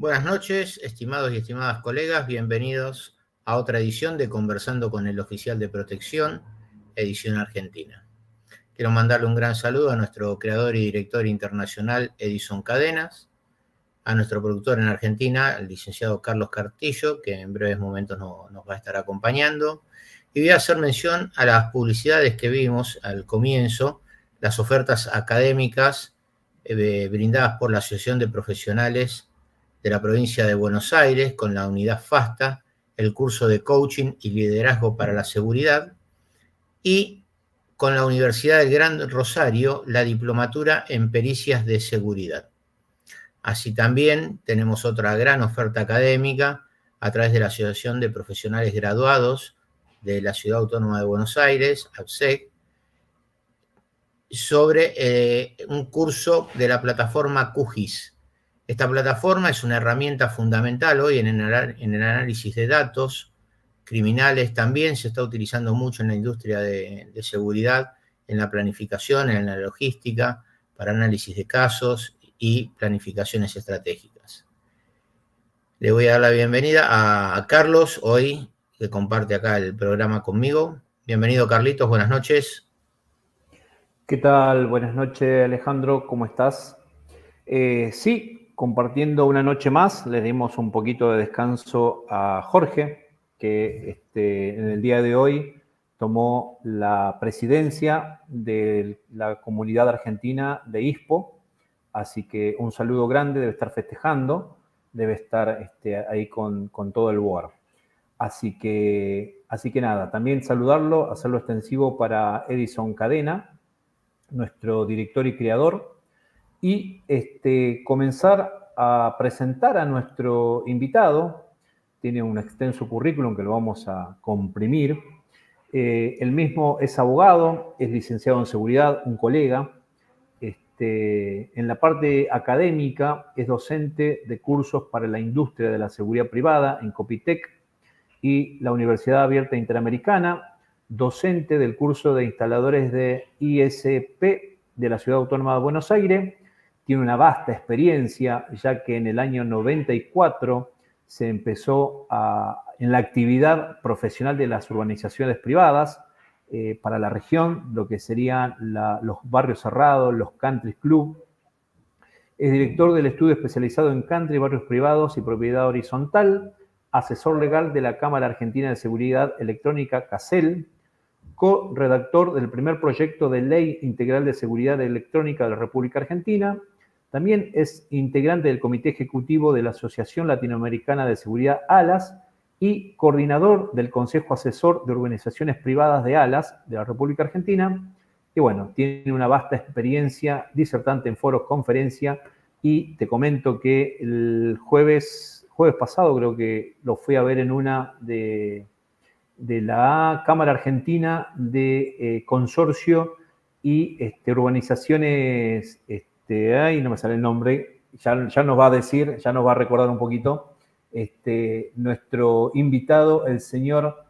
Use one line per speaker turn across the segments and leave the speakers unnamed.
Buenas noches, estimados y estimadas colegas, bienvenidos a otra edición de Conversando con el Oficial de Protección, edición argentina. Quiero mandarle un gran saludo a nuestro creador y director internacional Edison Cadenas, a nuestro productor en Argentina, el licenciado Carlos Cartillo, que en breves momentos nos va a estar acompañando. Y voy a hacer mención a las publicidades que vimos al comienzo, las ofertas académicas brindadas por la Asociación de Profesionales de la provincia de Buenos Aires con la unidad FASTA, el curso de coaching y liderazgo para la seguridad, y con la Universidad del Gran Rosario, la diplomatura en pericias de seguridad. Así también tenemos otra gran oferta académica a través de la Asociación de Profesionales Graduados de la Ciudad Autónoma de Buenos Aires, APSEC, sobre un curso de la plataforma QGIS. Esta plataforma es una herramienta fundamental hoy en el análisis de datos criminales. También se está utilizando mucho en la industria de seguridad, en la planificación, en la logística, para análisis de casos y planificaciones estratégicas. Le voy a dar la bienvenida a Carlos, hoy, que comparte acá el programa conmigo. Bienvenido, Carlitos, buenas noches.
¿Qué tal? Buenas noches, Alejandro, ¿cómo estás? Sí, compartiendo una noche más, le dimos un poquito de descanso a Jorge, que en el día de hoy tomó la presidencia de la comunidad argentina de ISPO, así que un saludo grande, debe estar festejando, debe estar ahí con todo el board. Así que nada, también saludarlo, hacerlo extensivo para Edison Cadena, nuestro director y creador, y comenzar a presentar a nuestro invitado. Tiene un extenso currículum que lo vamos a comprimir. Él mismo es abogado, es licenciado en seguridad, un colega. En la parte académica es docente de cursos para la industria de la seguridad privada en Copitec y la Universidad Abierta Interamericana, docente del curso de instaladores de ISP de la Ciudad Autónoma de Buenos Aires. Tiene una vasta experiencia, ya que en el año 94 se empezó en la actividad profesional de las urbanizaciones privadas para la región, lo que serían los barrios cerrados, los country club. Es director del estudio especializado en country, barrios privados y propiedad horizontal, asesor legal de la Cámara Argentina de Seguridad Electrónica, CASEL, co-redactor del primer proyecto de Ley Integral de Seguridad Electrónica de la República Argentina. También es integrante del Comité Ejecutivo de la Asociación Latinoamericana de Seguridad, ALAS, y coordinador del Consejo Asesor de Organizaciones Privadas de ALAS de la República Argentina. Y bueno, tiene una vasta experiencia, disertante en foros, conferencia, y te comento que el jueves pasado creo que lo fui a ver en una de la Cámara Argentina de Consorcio y urbanizaciones, ay, no me sale el nombre, ya nos va a decir, ya nos va a recordar un poquito, nuestro invitado, el señor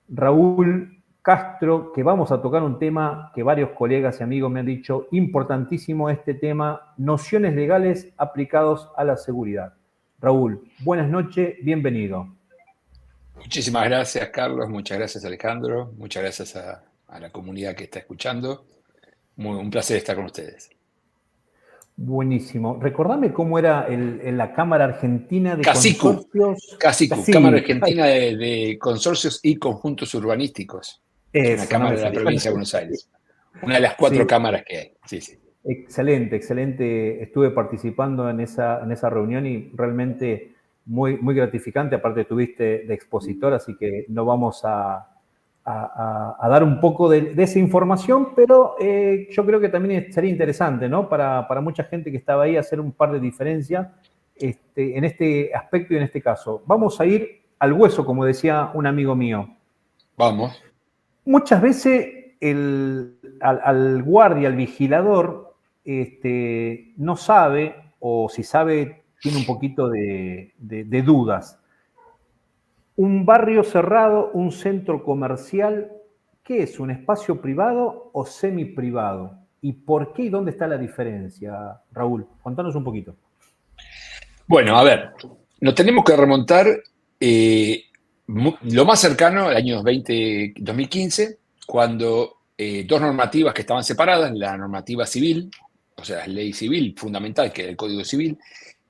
Raúl Castro, que vamos a tocar un tema que varios colegas y amigos me han dicho, importantísimo este tema, nociones legales aplicados a la seguridad. Raúl, buenas noches, bienvenido.
Muchísimas gracias, Carlos. Muchas gracias, Alejandro. Muchas gracias a la comunidad que está escuchando. Un placer estar con ustedes.
Buenísimo. Recordame cómo era en la Cámara Argentina de
CASICU,
Consorcios.
CASICU, Cámara Argentina de Consorcios y Conjuntos Urbanísticos. Es una cámara de la provincia de Buenos Aires. Una de las 4 cámaras que hay. Sí, sí.
Excelente, excelente. Estuve participando en esa reunión y realmente muy, muy gratificante. Aparte estuviste de expositor, así que no vamos a dar un poco de esa información, pero yo creo que también sería interesante, ¿no? Para mucha gente que estaba ahí hacer un par de diferencias en este aspecto y en este caso. Vamos a ir al hueso, como decía un amigo mío.
Vamos.
Muchas veces al guardia, al vigilador, no sabe, o si sabe, tiene un poquito de dudas. Un barrio cerrado, un centro comercial, ¿qué es? ¿Un espacio privado o semiprivado? ¿Y por qué y dónde está la diferencia, Raúl? Contanos un poquito.
Bueno, a ver, nos tenemos que remontar lo más cercano al año 2015, cuando dos normativas que estaban separadas, la normativa civil, o sea, la ley civil fundamental, que era el Código Civil,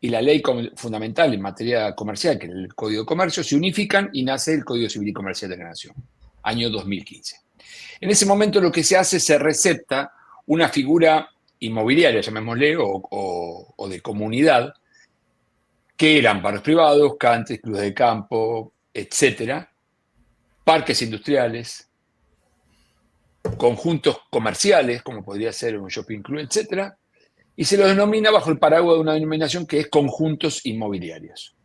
y la ley fundamental en materia comercial, que es el Código de Comercio, se unifican y nace el Código Civil y Comercial de la Nación, año 2015. En ese momento lo que se hace, se recepta una figura inmobiliaria, llamémosle, o de comunidad, que eran barrios privados, country, clubes de campo, etcétera, parques industriales, conjuntos comerciales, como podría ser un shopping club, etcétera, y se los denomina bajo el paraguas de una denominación que es conjuntos inmobiliarios.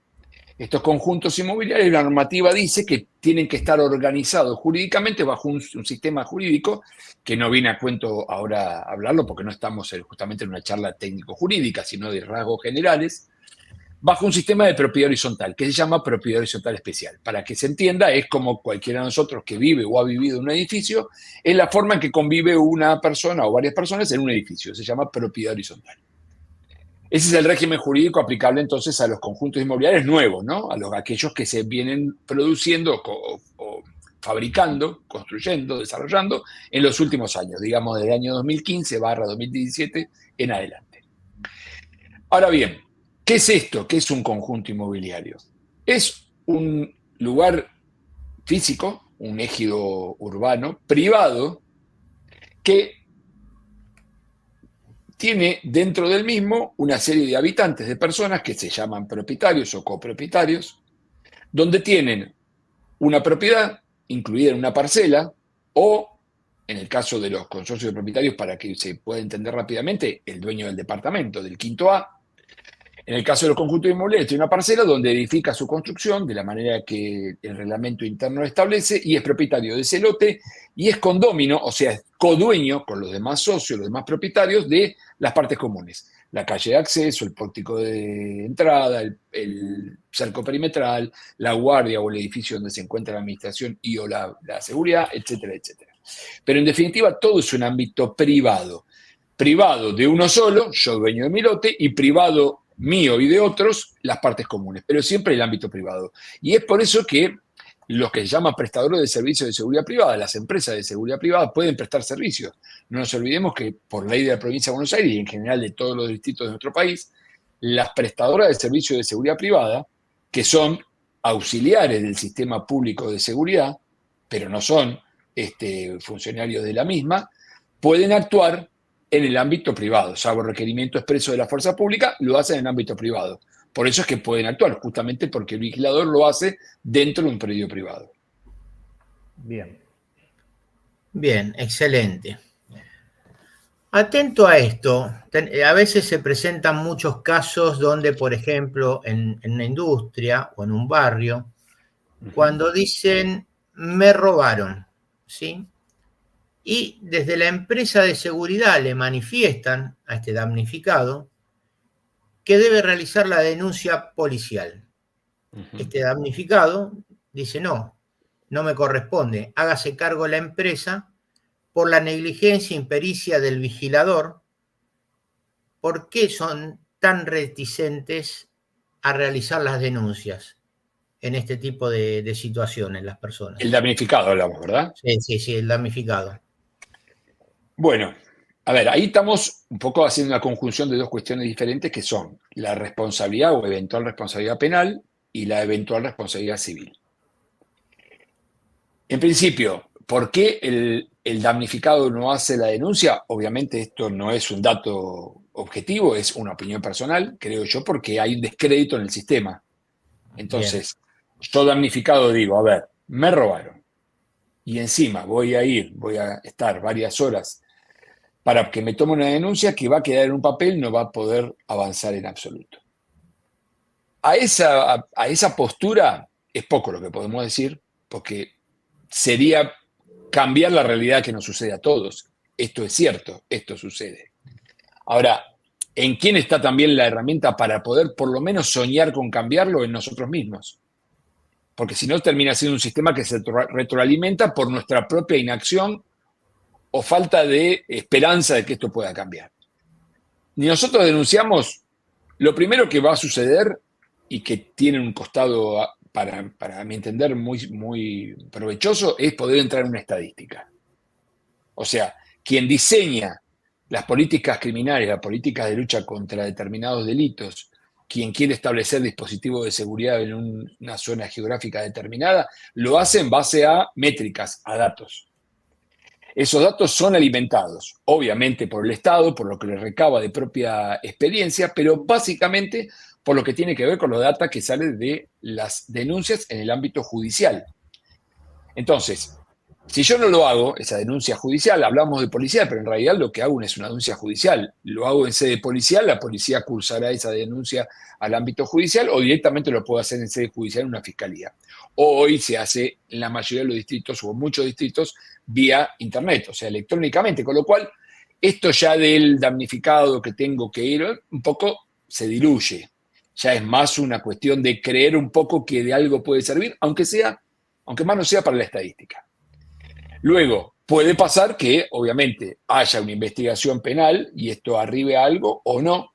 Estos conjuntos inmobiliarios, la normativa dice que tienen que estar organizados jurídicamente bajo un sistema jurídico, que no viene a cuento ahora hablarlo porque no estamos justamente en una charla técnico-jurídica, sino de rasgos generales, bajo un sistema de propiedad horizontal, que se llama propiedad horizontal especial. Para que se entienda, es como cualquiera de nosotros que vive o ha vivido en un edificio, es la forma en que convive una persona o varias personas en un edificio, se llama propiedad horizontal. Ese es el régimen jurídico aplicable entonces a los conjuntos inmobiliarios nuevos, ¿no? Aquellos que se vienen produciendo o fabricando, construyendo, desarrollando en los últimos años, digamos desde el año 2015/2017 en adelante. Ahora bien, ¿qué es esto? ¿Qué es un conjunto inmobiliario? Es un lugar físico, un ejido urbano, privado, que tiene dentro del mismo una serie de habitantes, de personas que se llaman propietarios o copropietarios, donde tienen una propiedad incluida en una parcela o, en el caso de los consorcios de propietarios, para que se pueda entender rápidamente, el dueño del departamento, del quinto A. En el caso de los conjuntos inmobiliarios, tiene una parcela donde edifica su construcción de la manera que el reglamento interno establece y es propietario de ese lote y es condómino, o sea, es codueño con los demás socios, los demás propietarios de las partes comunes. La calle de acceso, el pórtico de entrada, el cerco perimetral, la guardia o el edificio donde se encuentra la administración y o la seguridad, etcétera, etcétera. Pero en definitiva, todo es un ámbito privado. Privado de uno solo, yo dueño de mi lote, y privado mío y de otros, las partes comunes, pero siempre el ámbito privado. Y es por eso que los que se llaman prestadores de servicios de seguridad privada, las empresas de seguridad privada, pueden prestar servicios. No nos olvidemos que por ley de la provincia de Buenos Aires y en general de todos los distritos de nuestro país, las prestadoras de servicios de seguridad privada, que son auxiliares del sistema público de seguridad, pero no son funcionarios de la misma, pueden actuar en el ámbito privado, salvo requerimiento expreso de la fuerza pública, lo hacen en el ámbito privado. Por eso es que pueden actuar, justamente porque el vigilador lo hace dentro de un predio privado.
Bien. Bien, excelente. Atento a esto, a veces se presentan muchos casos donde, por ejemplo, en una industria o en un barrio, cuando dicen, me robaron, ¿sí? Y desde la empresa de seguridad le manifiestan a este damnificado que debe realizar la denuncia policial. Este damnificado dice, no me corresponde, hágase cargo la empresa por la negligencia e impericia del vigilador. ¿Por qué son tan reticentes a realizar las denuncias en este tipo de situaciones las personas?
El damnificado hablamos, ¿verdad?
Sí, el damnificado.
Bueno, a ver, ahí estamos un poco haciendo una conjunción de dos cuestiones diferentes que son la responsabilidad o eventual responsabilidad penal y la eventual responsabilidad civil. En principio, ¿por qué el damnificado no hace la denuncia? Obviamente esto no es un dato objetivo, es una opinión personal, creo yo, porque hay un descrédito en el sistema. Entonces, yo damnificado digo, a ver, me robaron y encima voy a estar varias horas para que me tome una denuncia que va a quedar en un papel, no va a poder avanzar en absoluto. A esa postura es poco lo que podemos decir, porque sería cambiar la realidad que nos sucede a todos. Esto es cierto, esto sucede. Ahora, ¿en quién está también la herramienta para poder por lo menos soñar con cambiarlo? En nosotros mismos. Porque si no, termina siendo un sistema que se retroalimenta por nuestra propia inacción o falta de esperanza de que esto pueda cambiar. Ni nosotros denunciamos, lo primero que va a suceder y que tienen un costado, para mi entender, muy, muy provechoso, es poder entrar en una estadística. O sea, quien diseña las políticas criminales, las políticas de lucha contra determinados delitos, quien quiere establecer dispositivos de seguridad en una zona geográfica determinada, lo hace en base a métricas, a datos. Esos datos son alimentados, obviamente, por el Estado, por lo que le recaba de propia experiencia, pero básicamente por lo que tiene que ver con los datos que salen de las denuncias en el ámbito judicial. Entonces, si yo no lo hago, esa denuncia judicial, hablamos de policía, pero en realidad lo que hago es una denuncia judicial. Lo hago en sede policial, la policía cursará esa denuncia al ámbito judicial o directamente lo puedo hacer en sede judicial en una fiscalía. O hoy se hace en la mayoría de los distritos o en muchos distritos vía internet, o sea, electrónicamente, con lo cual esto ya del damnificado que tengo que ir un poco se diluye. Ya es más una cuestión de creer un poco que de algo puede servir, aunque más no sea para la estadística. Luego, puede pasar que, obviamente, haya una investigación penal y esto arribe a algo o no.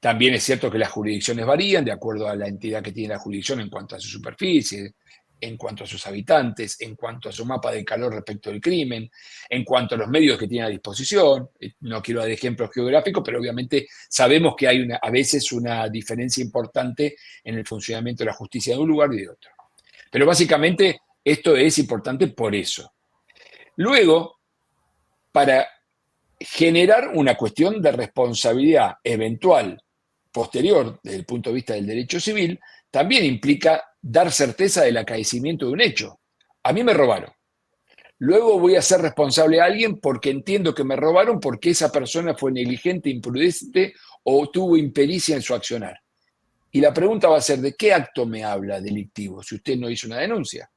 También es cierto que las jurisdicciones varían de acuerdo a la entidad que tiene la jurisdicción en cuanto a su superficie, en cuanto a sus habitantes, en cuanto a su mapa de calor respecto al crimen, en cuanto a los medios que tiene a disposición. No quiero dar ejemplos geográficos, pero obviamente sabemos que hay a veces una diferencia importante en el funcionamiento de la justicia de un lugar y de otro. Pero básicamente esto es importante por eso. Luego, para generar una cuestión de responsabilidad eventual posterior desde el punto de vista del derecho civil, también implica dar certeza del acaecimiento de un hecho. A mí me robaron. Luego voy a ser responsable a alguien porque entiendo que me robaron porque esa persona fue negligente, imprudente o tuvo impericia en su accionar. Y la pregunta va a ser, ¿de qué acto me habla delictivo si usted no hizo una denuncia?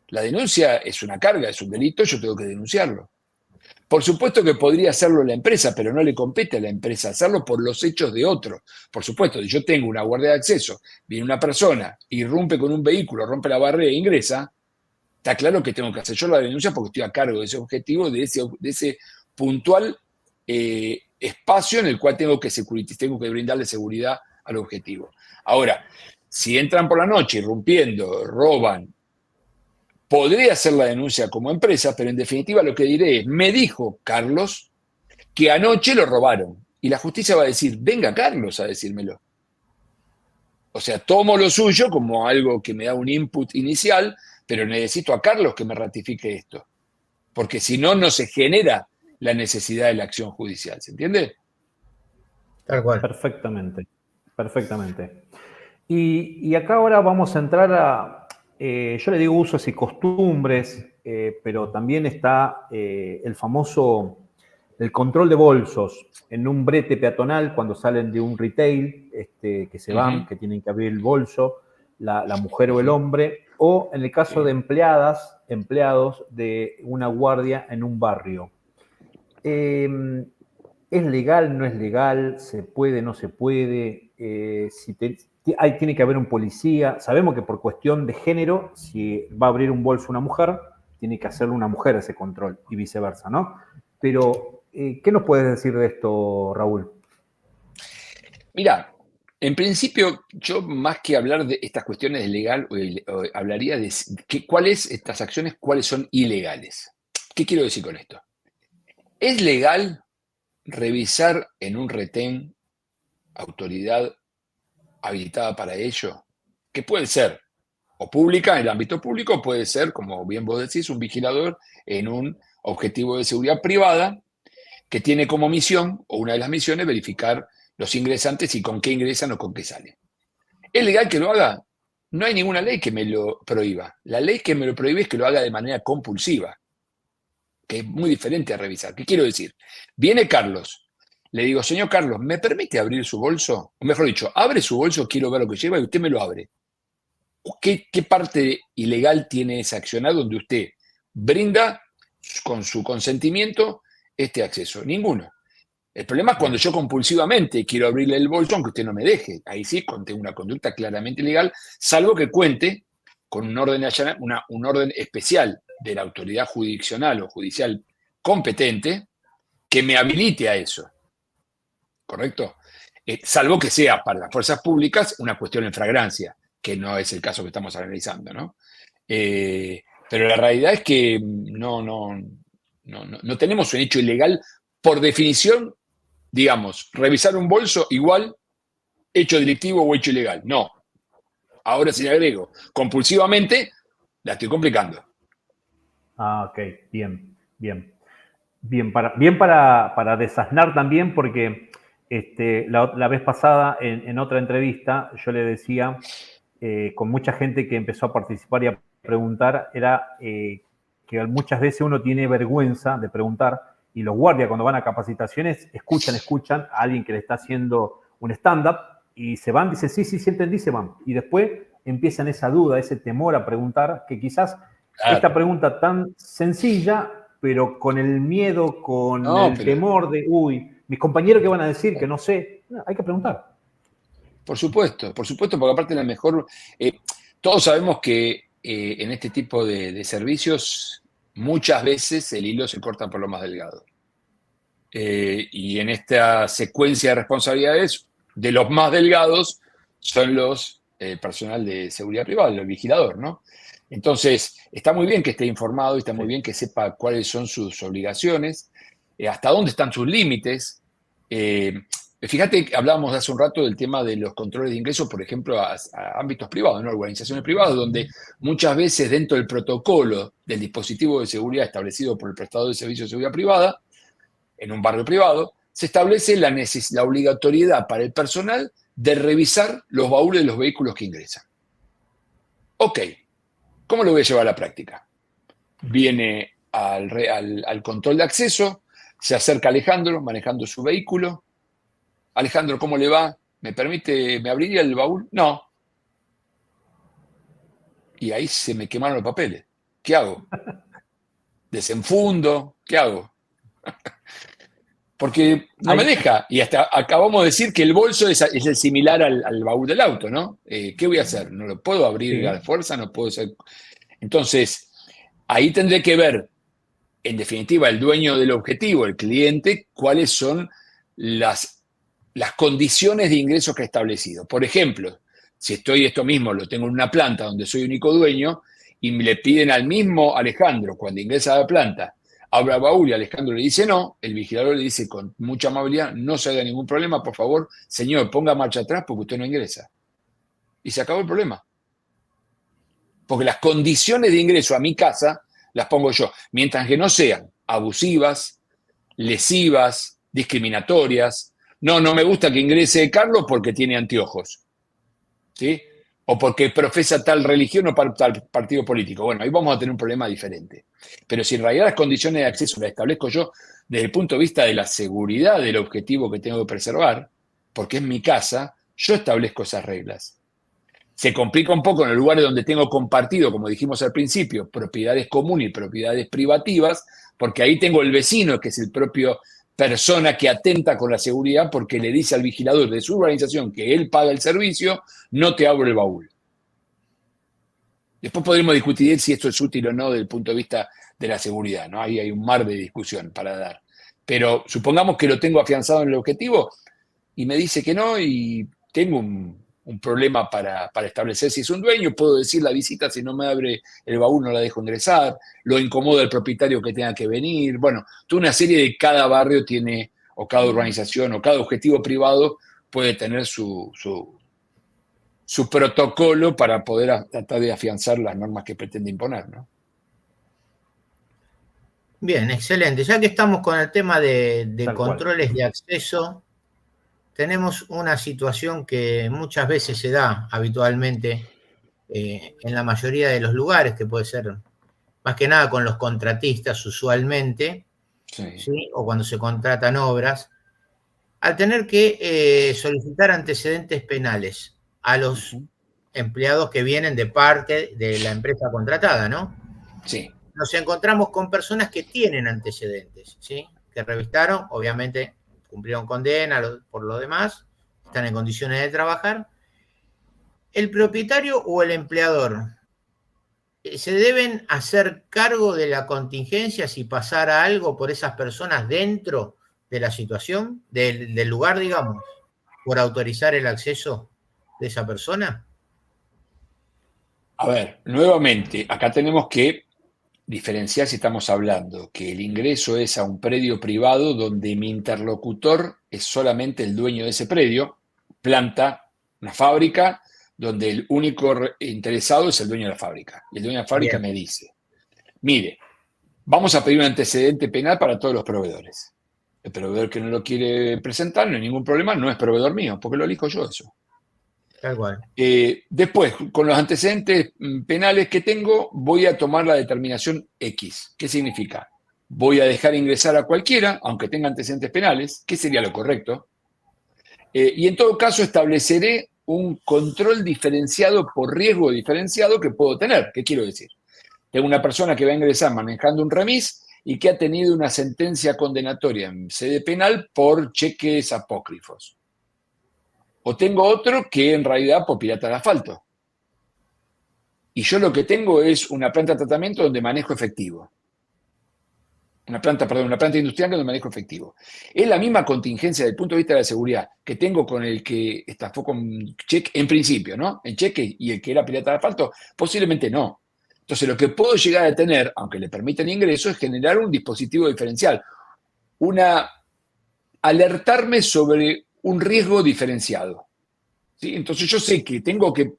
La denuncia es una carga, es un delito, yo tengo que denunciarlo. Por supuesto que podría hacerlo la empresa, pero no le compete a la empresa hacerlo por los hechos de otro. Por supuesto, si yo tengo una guardia de acceso, viene una persona, irrumpe con un vehículo, rompe la barrera e ingresa, está claro que tengo que hacer yo la denuncia porque estoy a cargo de ese objetivo, de ese puntual espacio en el cual tengo que brindarle seguridad al objetivo. Ahora, si entran por la noche irrumpiendo, roban, podré hacer la denuncia como empresa, pero en definitiva lo que diré es, me dijo Carlos que anoche lo robaron. Y la justicia va a decir, venga Carlos a decírmelo. O sea, tomo lo suyo como algo que me da un input inicial, pero necesito a Carlos que me ratifique esto. Porque si no, no se genera la necesidad de la acción judicial. ¿Se entiende?
Tal cual. Perfectamente, perfectamente. Y acá ahora vamos a entrar a... yo le digo usos y costumbres, pero también está el famoso, el control de bolsos en un brete peatonal cuando salen de un retail, que se van, que tienen que abrir el bolso, la mujer o el hombre, o en el caso de empleados de una guardia en un barrio. ¿Es legal, no es legal? ¿Se puede, no se puede? Tiene que haber un policía. Sabemos que por cuestión de género, si va a abrir un bolso una mujer, tiene que hacerlo una mujer ese control y viceversa, ¿no? Pero, ¿qué nos puedes decir de esto, Raúl?
Mira, en principio, yo más que hablar de estas cuestiones de legal, hablaría de cuáles estas acciones, cuáles son ilegales. ¿Qué quiero decir con esto? ¿Es legal revisar en un retén autoridad habilitada para ello? Que puede ser o pública, en el ámbito público, puede ser, como bien vos decís, un vigilador en un objetivo de seguridad privada que tiene como misión, o una de las misiones, verificar los ingresantes y con qué ingresan o con qué salen. ¿Es legal que lo haga? No hay ninguna ley que me lo prohíba. La ley que me lo prohíbe es que lo haga de manera compulsiva, que es muy diferente a revisar. ¿Qué quiero decir? Viene Carlos, le digo, señor Carlos, ¿me permite abrir su bolso? O mejor dicho, abre su bolso, quiero ver lo que lleva y usted me lo abre. ¿Qué parte ilegal tiene ese accionar donde usted brinda con su consentimiento este acceso? Ninguno. El problema es cuando yo compulsivamente quiero abrirle el bolso aunque usted no me deje. Ahí sí, tengo una conducta claramente ilegal, salvo que cuente con un orden especial de la autoridad jurisdiccional o judicial competente que me habilite a eso. ¿Correcto? salvo que sea para las fuerzas públicas una cuestión en flagrancia, que no es el caso que estamos analizando, ¿no? Pero la realidad es que no tenemos un hecho ilegal por definición, digamos, revisar un bolso igual hecho delictivo o hecho ilegal. No. Ahora si le agrego compulsivamente, la estoy complicando.
Ah, ok, bien, bien. Bien para desasnar también, porque la vez pasada en otra entrevista yo le decía, con mucha gente que empezó a participar y a preguntar, era que muchas veces uno tiene vergüenza de preguntar y los guardias cuando van a capacitaciones escuchan a alguien que le está haciendo un stand-up y se van, dicen, sí, entendí, se van. Y después empiezan esa duda, ese temor a preguntar, que quizás esta pregunta tan sencilla, pero con el miedo, temor de, mis compañeros que van a decir que no sé, hay que preguntar.
Por supuesto, porque aparte la mejor... todos sabemos que en este tipo de servicios muchas veces el hilo se corta por lo más delgado. Y en esta secuencia de responsabilidades, de los más delgados son los personal de seguridad privada, el vigilador, ¿no? Entonces, está muy bien que esté informado y está muy bien que sepa cuáles son sus obligaciones, hasta dónde están sus límites. Fíjate que hablábamos hace un rato del tema de los controles de ingresos, por ejemplo, a ámbitos privados, ¿no? Organizaciones privadas, donde muchas veces dentro del protocolo del dispositivo de seguridad establecido por el prestador de servicios de seguridad privada, en un barrio privado, se establece la obligatoriedad para el personal de revisar los baúles de los vehículos que ingresan. Ok, ¿cómo lo voy a llevar a la práctica? Viene al control de acceso, se acerca Alejandro manejando su vehículo. Alejandro, ¿cómo le va? ¿Me abriría el baúl? No. Y ahí se me quemaron los papeles. ¿Qué hago? ¿Desenfundo? ¿Qué hago? Porque no me deja. Y hasta acabamos de decir que el bolso es el similar al baúl del auto, ¿no? ¿Qué voy a hacer? ¿No lo puedo abrir a la fuerza? ¿No puedo hacer? Entonces, ahí tendré que ver, en definitiva, el dueño del objetivo, el cliente, cuáles son las condiciones de ingreso que ha establecido. Por ejemplo, si esto mismo lo tengo en una planta donde soy único dueño y me le piden al mismo Alejandro, cuando ingresa a la planta, abra el baúl y Alejandro le dice no, el vigilador le dice con mucha amabilidad, no se haga ningún problema, por favor, señor, ponga marcha atrás porque usted no ingresa. Y se acabó el problema. Porque las condiciones de ingreso a mi casa las pongo yo, mientras que no sean abusivas, lesivas, discriminatorias. No me gusta que ingrese Carlos porque tiene anteojos, ¿sí? O porque profesa tal religión o tal partido político. Bueno, ahí vamos a tener un problema diferente. Pero si en realidad las condiciones de acceso las establezco yo desde el punto de vista de la seguridad del objetivo que tengo que preservar, porque es mi casa, yo establezco esas reglas. Se complica un poco en los lugares donde tengo compartido, como dijimos al principio, propiedades comunes y propiedades privativas, porque ahí tengo el vecino, que es el propio persona que atenta con la seguridad porque le dice al vigilador de su urbanización que él paga el servicio, no te abro el baúl. Después podremos discutir si esto es útil o no desde el punto de vista de la seguridad, ¿no? Ahí hay un mar de discusión para dar. Pero supongamos que lo tengo afianzado en el objetivo y me dice que no y tengo un problema para establecer si es un dueño, puedo decir la visita, si no me abre el baúl no la dejo ingresar, lo incomoda el propietario que tenga que venir, bueno, toda una serie de cada barrio tiene, o cada urbanización, o cada objetivo privado puede tener su protocolo para poder tratar de afianzar las normas que pretende imponer, ¿no?
Bien, excelente. Ya que estamos con el tema de controles de acceso, tenemos una situación que muchas veces se da habitualmente en la mayoría de los lugares, que puede ser más que nada con los contratistas usualmente, ¿sí? O cuando se contratan obras, al tener que solicitar antecedentes penales a los empleados que vienen de parte de la empresa contratada, ¿no?
Sí.
Nos encontramos con personas que tienen antecedentes, ¿sí? Que revistaron, obviamente cumplieron condena por lo demás, están en condiciones de trabajar. ¿El propietario o el empleador se deben hacer cargo de la contingencia si pasara algo por esas personas dentro de la situación, del lugar, digamos? por autorizar el acceso de esa persona?
A ver, nuevamente, acá tenemos que diferenciar si estamos hablando que el ingreso es a un predio privado donde mi interlocutor es solamente el dueño de ese predio, planta, una fábrica, donde el único interesado es el dueño de la fábrica. Y el dueño de la fábrica me dice, mire, vamos a pedir un antecedente penal para todos los proveedores. El proveedor que no lo quiere presentar, no hay ningún problema, no es proveedor mío, porque lo elijo yo eso.
Tal cual.
Después, con los antecedentes penales que tengo, voy a tomar la determinación X. ¿Qué significa? Voy a dejar ingresar a cualquiera, aunque tenga antecedentes penales, que sería lo correcto. Y en todo caso estableceré un control diferenciado por riesgo diferenciado que puedo tener. ¿Qué quiero decir? Tengo una persona que va a ingresar manejando un remis y que ha tenido una sentencia condenatoria en sede penal por cheques apócrifos. O tengo otro que en realidad por pirata de asfalto. Y yo lo que tengo es una planta de tratamiento donde manejo efectivo. Una planta industrial donde manejo efectivo. Es la misma contingencia desde el punto de vista de la seguridad que tengo con el que estafó con cheque, en principio, ¿no? En cheque y el que era pirata de asfalto, posiblemente no. Entonces lo que puedo llegar a tener, aunque le permita el ingreso, es generar un dispositivo diferencial. Alertarme sobre un riesgo diferenciado. ¿Sí? Entonces yo sé que tengo que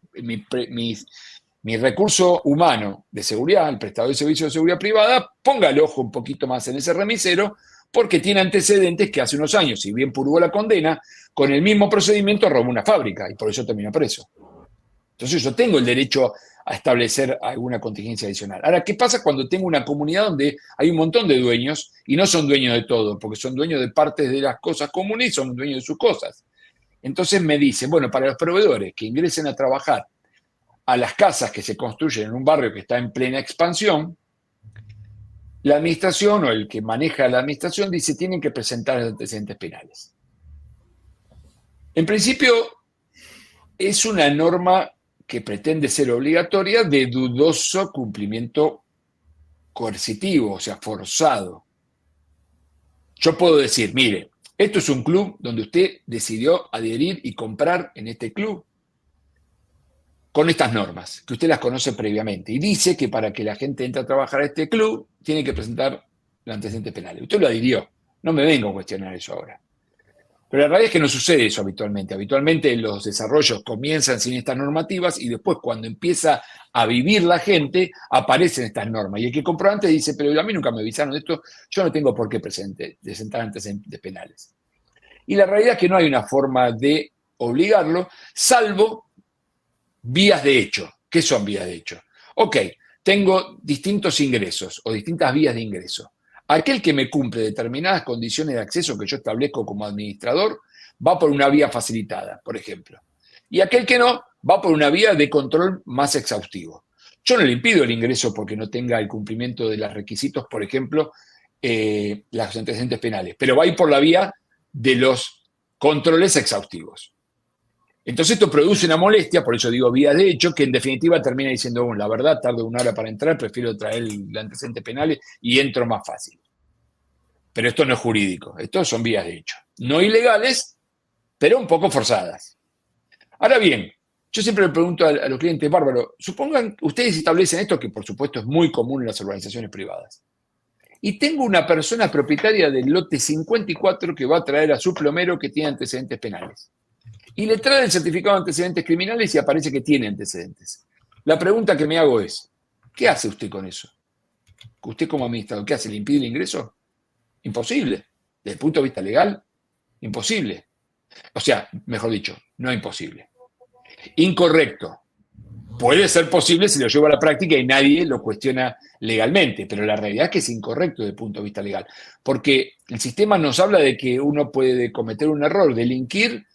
mi recurso humano de seguridad, el prestador de servicio de seguridad privada, ponga el ojo un poquito más en ese remisero porque tiene antecedentes que hace unos años, si bien purgó la condena, con el mismo procedimiento robó una fábrica y por eso terminó preso. Entonces yo tengo el derecho a establecer alguna contingencia adicional. Ahora, ¿qué pasa cuando tengo una comunidad donde hay un montón de dueños y no son dueños de todo, porque son dueños de partes de las cosas comunes y son dueños de sus cosas? Entonces me dicen, bueno, para los proveedores que ingresen a trabajar a las casas que se construyen en un barrio que está en plena expansión, la administración o el que maneja la administración dice tienen que presentar antecedentes penales. En principio, es una norma que pretende ser obligatoria de dudoso cumplimiento coercitivo, o sea, forzado. Yo puedo decir, mire, esto es un club donde usted decidió adherir y comprar en este club con estas normas, que usted las conoce previamente, y dice que para que la gente entre a trabajar a este club, tiene que presentar los antecedentes penales. Usted lo adhirió, no me vengo a cuestionar eso ahora. Pero la realidad es que no sucede eso habitualmente. Habitualmente los desarrollos comienzan sin estas normativas y después cuando empieza a vivir la gente, aparecen estas normas. Y el que compró antes dice, pero a mí nunca me avisaron de esto, yo no tengo por qué presentar antecedentes penales. Y la realidad es que no hay una forma de obligarlo, salvo vías de hecho. ¿Qué son vías de hecho? Ok, tengo distintos ingresos o distintas vías de ingreso. Aquel que me cumple determinadas condiciones de acceso que yo establezco como administrador va por una vía facilitada, por ejemplo. Y aquel que no va por una vía de control más exhaustivo. Yo no le impido el ingreso porque no tenga el cumplimiento de los requisitos, por ejemplo, los antecedentes penales, pero va a ir por la vía de los controles exhaustivos. Entonces esto produce una molestia, por eso digo vías de hecho, que en definitiva termina diciendo, bueno, la verdad, tardo una hora para entrar, prefiero traer el antecedente penal y entro más fácil. Pero esto no es jurídico, esto son vías de hecho. No ilegales, pero un poco forzadas. Ahora bien, yo siempre le pregunto a los clientes, bárbaro, supongan, ustedes establecen esto, que por supuesto es muy común en las organizaciones privadas. Y tengo una persona propietaria del lote 54 que va a traer a su plomero que tiene antecedentes penales. Y le trae el certificado de antecedentes criminales y aparece que tiene antecedentes. La pregunta que me hago es, ¿qué hace usted con eso? ¿Usted como administrador, qué hace? ¿Le impide el ingreso? Imposible. Desde el punto de vista legal, imposible. O sea, mejor dicho, no imposible. Incorrecto. Puede ser posible si lo llevo a la práctica y nadie lo cuestiona legalmente, pero la realidad es que es incorrecto desde el punto de vista legal. Porque el sistema nos habla de que uno puede cometer un error, delinquir,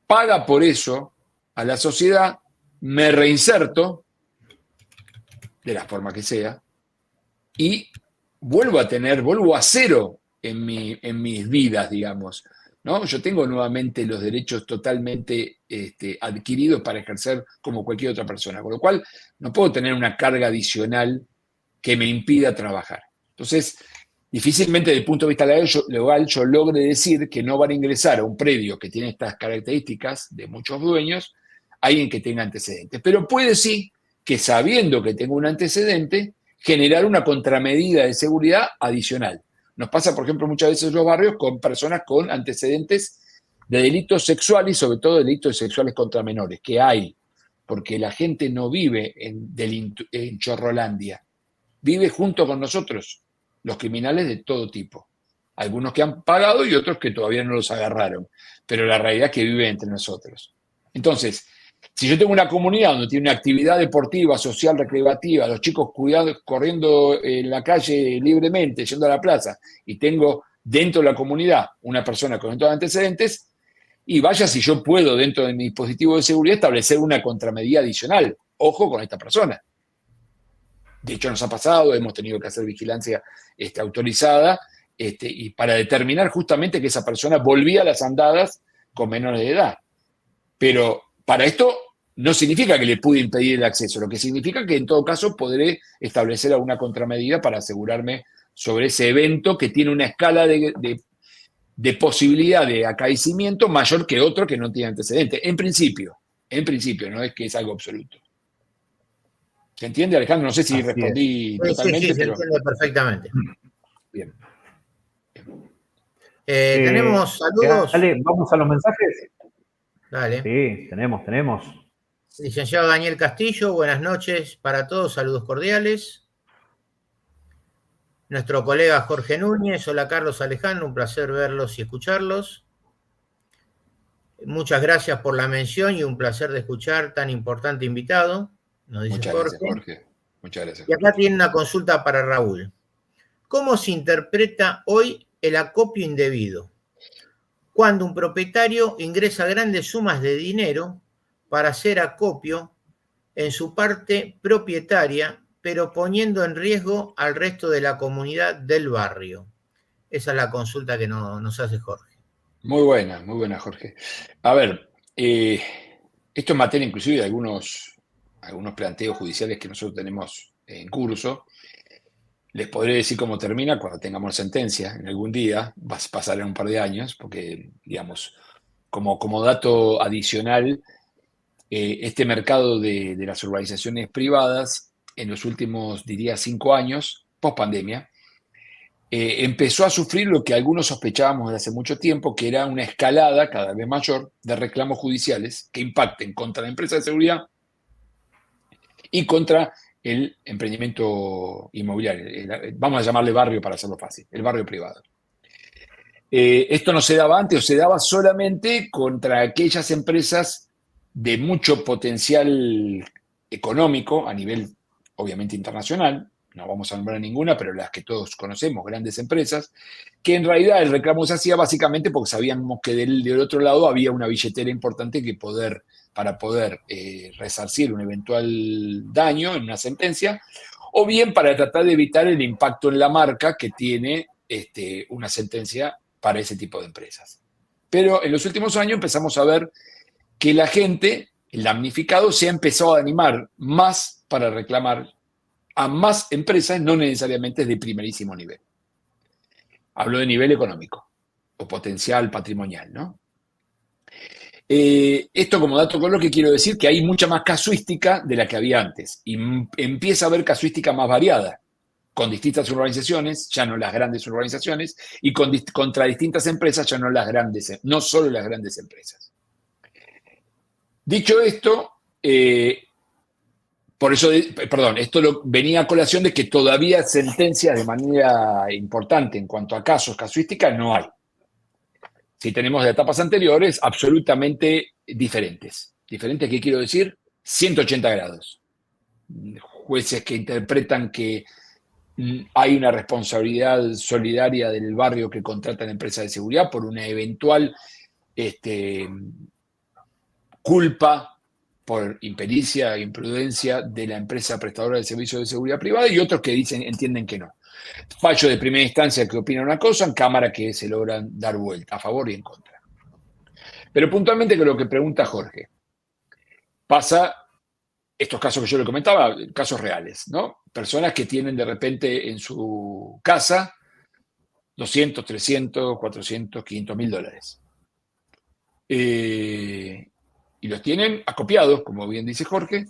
paga por eso a la sociedad, me reinserto, de la forma que sea, y vuelvo a cero en mis vidas, digamos, ¿no? Yo tengo nuevamente los derechos totalmente adquiridos para ejercer como cualquier otra persona, con lo cual no puedo tener una carga adicional que me impida trabajar. Entonces, Difícilmente desde el punto de vista legal yo logre decir que no van a ingresar a un predio que tiene estas características de muchos dueños alguien que tenga antecedentes. Pero puede sí que sabiendo que tengo un antecedente, generar una contramedida de seguridad adicional. Nos pasa, por ejemplo, muchas veces en los barrios con personas con antecedentes de delitos sexuales y sobre todo delitos sexuales contra menores, que hay, porque la gente no vive en Chorrolandia, vive junto con nosotros, los criminales de todo tipo. Algunos que han pagado y otros que todavía no los agarraron, pero la realidad es que vive entre nosotros. Entonces, si yo tengo una comunidad donde tiene una actividad deportiva, social, recreativa, los chicos corriendo en la calle libremente, yendo a la plaza, y tengo dentro de la comunidad una persona con estos antecedentes, y vaya si yo puedo dentro de mi dispositivo de seguridad establecer una contramedida adicional. Ojo con esta persona. De hecho, nos ha pasado, hemos tenido que hacer vigilancia autorizada y para determinar justamente que esa persona volvía a las andadas con menores de edad. Pero para esto no significa que le pude impedir el acceso, lo que significa que en todo caso podré establecer alguna contramedida para asegurarme sobre ese evento que tiene una escala de posibilidad de acaecimiento mayor que otro que no tiene antecedentes. En principio, no es que es algo absoluto. ¿Se entiende, Alejandro? No sé si respondí totalmente,
sí, pero... se entiende perfectamente.
Bien.
¿Tenemos saludos?
Dale, vamos a los mensajes.
Dale.
Sí, tenemos.
Licenciado Daniel Castillo, buenas noches para todos, saludos cordiales. Nuestro colega Jorge Núñez, hola Carlos, Alejandro, un placer verlos y escucharlos. Muchas gracias por la mención y un placer de escuchar tan importante invitado, nos dice
Muchas
Jorge.
Gracias, Jorge. Muchas gracias.
Y acá tiene una consulta para Raúl. ¿Cómo se interpreta hoy el acopio indebido? Cuando un propietario ingresa grandes sumas de dinero para hacer acopio en su parte propietaria, pero poniendo en riesgo al resto de la comunidad del barrio. Esa es la consulta que nos hace Jorge.
Muy buena, Jorge. A ver, esto es materia inclusive de algunos planteos judiciales que nosotros tenemos en curso. Les podré decir cómo termina cuando tengamos sentencia en algún día, va a pasar en un par de años, porque, digamos, como dato adicional, este mercado de las urbanizaciones privadas en los últimos, diría, 5 años, post pandemia, empezó a sufrir lo que algunos sospechábamos desde hace mucho tiempo, que era una escalada cada vez mayor de reclamos judiciales que impacten contra la empresa de seguridad y contra el emprendimiento inmobiliario. Vamos a llamarle barrio para hacerlo fácil, el barrio privado. Esto no se daba antes, o se daba solamente contra aquellas empresas de mucho potencial económico a nivel, obviamente, internacional. No vamos a nombrar ninguna, pero las que todos conocemos, grandes empresas, que en realidad el reclamo se hacía básicamente porque sabíamos que del otro lado había una billetera importante para poder resarcir un eventual daño en una sentencia, o bien para tratar de evitar el impacto en la marca que tiene una sentencia para ese tipo de empresas. Pero en los últimos años empezamos a ver que la gente, el damnificado, se ha empezado a animar más para reclamar a más empresas, no necesariamente de primerísimo nivel. Hablo de nivel económico o potencial patrimonial, ¿no? Esto como dato con lo que quiero decir que hay mucha más casuística de la que había antes y empieza a haber casuística más variada, con distintas urbanizaciones, ya no las grandes urbanizaciones, y contra distintas empresas, ya no las grandes, no solo las grandes empresas. Dicho esto, por eso, esto venía a colación de que todavía sentencias de manera importante en cuanto a casos, casuística, no hay. Si tenemos de etapas anteriores, absolutamente diferentes. ¿Diferentes qué quiero decir? 180 grados. Jueces que interpretan que hay una responsabilidad solidaria del barrio que contrata la empresa de seguridad por una eventual culpa por impericia e imprudencia de la empresa prestadora de servicios de seguridad privada, y otros que entienden que no. Fallo de primera instancia que opina una cosa, en cámara que se logran dar vuelta, a favor y en contra. Pero puntualmente con lo que pregunta Jorge, pasa estos casos que yo le comentaba, casos reales, ¿no? Personas que tienen de repente en su casa 200, 300, 400, 500 mil dólares. Y los tienen acopiados, como bien dice Jorge,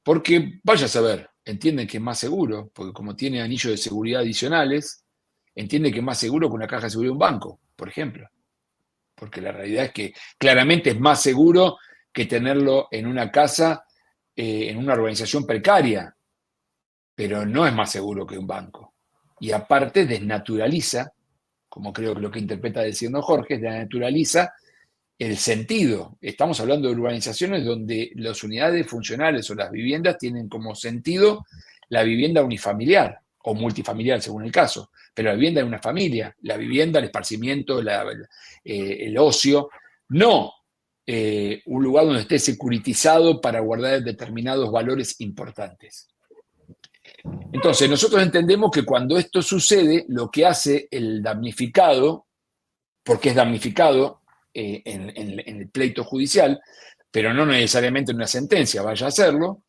porque vaya a saber, entienden que es más seguro, porque como tiene anillos de seguridad adicionales, entienden que es más seguro que una caja de seguridad de un banco, por ejemplo. Porque la realidad es que claramente es más seguro que tenerlo en una casa, en una urbanización precaria, pero no es más seguro que un banco. Y aparte desnaturaliza, como creo que lo que interpreta diciendo Jorge, desnaturaliza el sentido. Estamos hablando de urbanizaciones donde las unidades funcionales o las viviendas tienen como sentido la vivienda unifamiliar o multifamiliar, según el caso, pero la vivienda de una familia, la vivienda, el esparcimiento, el ocio, no un lugar donde esté securitizado para guardar determinados valores importantes. Entonces, nosotros entendemos que cuando esto sucede, lo que hace el damnificado, porque es damnificado en el pleito judicial, pero no necesariamente en una sentencia vaya a hacerlo,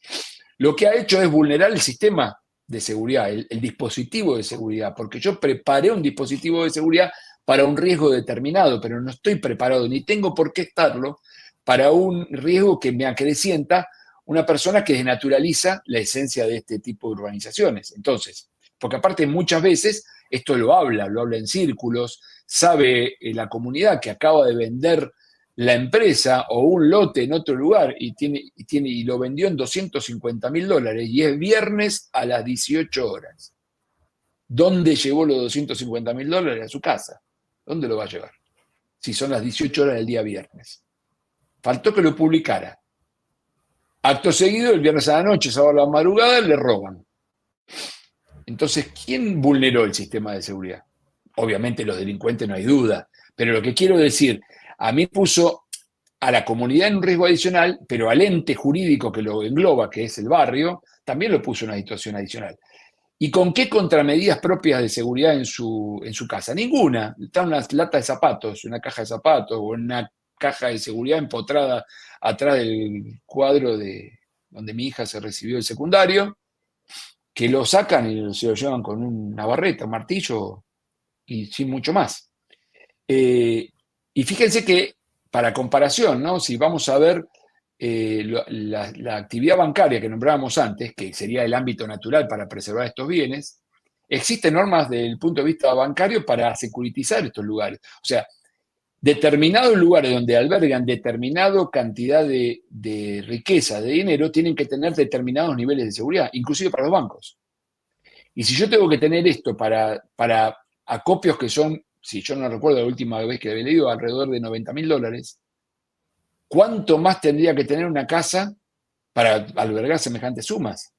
lo que ha hecho es vulnerar el sistema de seguridad, el dispositivo de seguridad, porque yo preparé un dispositivo de seguridad para un riesgo determinado, pero no estoy preparado, ni tengo por qué estarlo, para un riesgo que me acrecienta una persona que desnaturaliza la esencia de este tipo de urbanizaciones. Entonces, porque aparte muchas veces esto lo habla en círculos, sabe la comunidad que acaba de vender la empresa o un lote en otro lugar y lo vendió en 250 mil dólares y es viernes a las 18 horas. ¿Dónde llevó los 250 mil dólares? A su casa. ¿Dónde lo va a llevar? Si son las 18 horas del día viernes. Faltó que lo publicara. Acto seguido, el viernes a la noche, sábado a la madrugada, le roban. Entonces, ¿quién vulneró el sistema de seguridad? Obviamente los delincuentes, no hay duda. Pero lo que quiero decir, a mí puso a la comunidad en un riesgo adicional, pero al ente jurídico que lo engloba, que es el barrio, también lo puso en una situación adicional. ¿Y con qué contramedidas propias de seguridad en su casa? Ninguna. Está una lata de zapatos, una caja de zapatos o una caja de seguridad empotrada atrás del cuadro de donde mi hija se recibió el secundario, que lo sacan y se lo llevan con una barreta, un martillo y sin mucho más. Y fíjense que, para comparación, ¿no? Si vamos a ver la actividad bancaria que nombrábamos antes, que sería el ámbito natural para preservar estos bienes, existen normas desde el punto de vista bancario para securitizar estos lugares. O sea, determinados lugares donde albergan determinada cantidad de riqueza, de dinero, tienen que tener determinados niveles de seguridad, inclusive para los bancos. Y si yo tengo que tener esto para acopios que son, si yo no recuerdo la última vez que había leído, alrededor de 90 mil dólares, ¿cuánto más tendría que tener una casa para albergar semejantes sumas?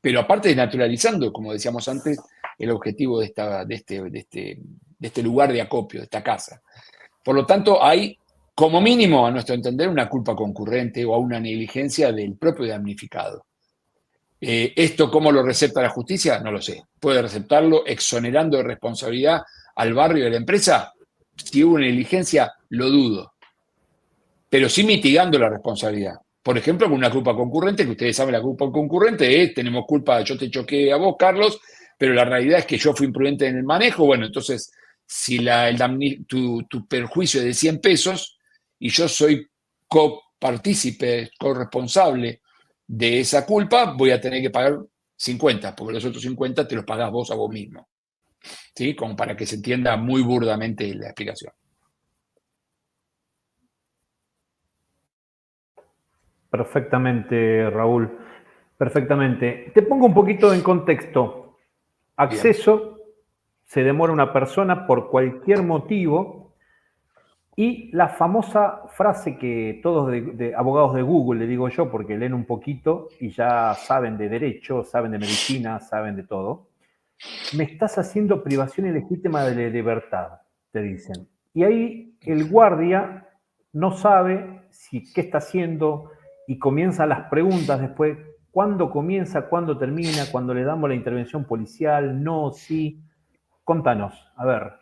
Pero aparte desnaturalizando, como decíamos antes, el objetivo de este lugar de acopio, de esta casa. Por lo tanto, hay, como mínimo, a nuestro entender, una culpa concurrente o una negligencia del propio damnificado. ¿Esto cómo lo recepta la justicia? No lo sé. ¿Puede receptarlo exonerando de responsabilidad al barrio de la empresa? Si hubo una negligencia, lo dudo. Pero sí mitigando la responsabilidad. Por ejemplo, con una culpa concurrente, que ustedes saben la culpa concurrente es, tenemos culpa, yo te choqué a vos, Carlos, pero la realidad es que yo fui imprudente en el manejo. Bueno, entonces, si tu perjuicio es de 100 pesos y yo soy copartícipe, corresponsable de esa culpa, voy a tener que pagar 50, porque los otros 50 te los pagás vos a vos mismo. ¿Sí? Como para que se entienda muy burdamente la explicación.
Perfectamente, Raúl. Perfectamente. Te pongo un poquito en contexto. Acceso, bien. Se demora una persona por cualquier motivo y la famosa frase que todos de abogados de Google, le digo yo, porque leen un poquito y ya saben de derecho, saben de medicina, saben de todo. Me estás haciendo privación ilegítima de la libertad, te dicen. Y ahí el guardia no sabe qué está haciendo y comienzan las preguntas después. ¿Cuándo comienza? ¿Cuándo termina? ¿Cuándo le damos la intervención policial? No, sí. Contanos, a ver.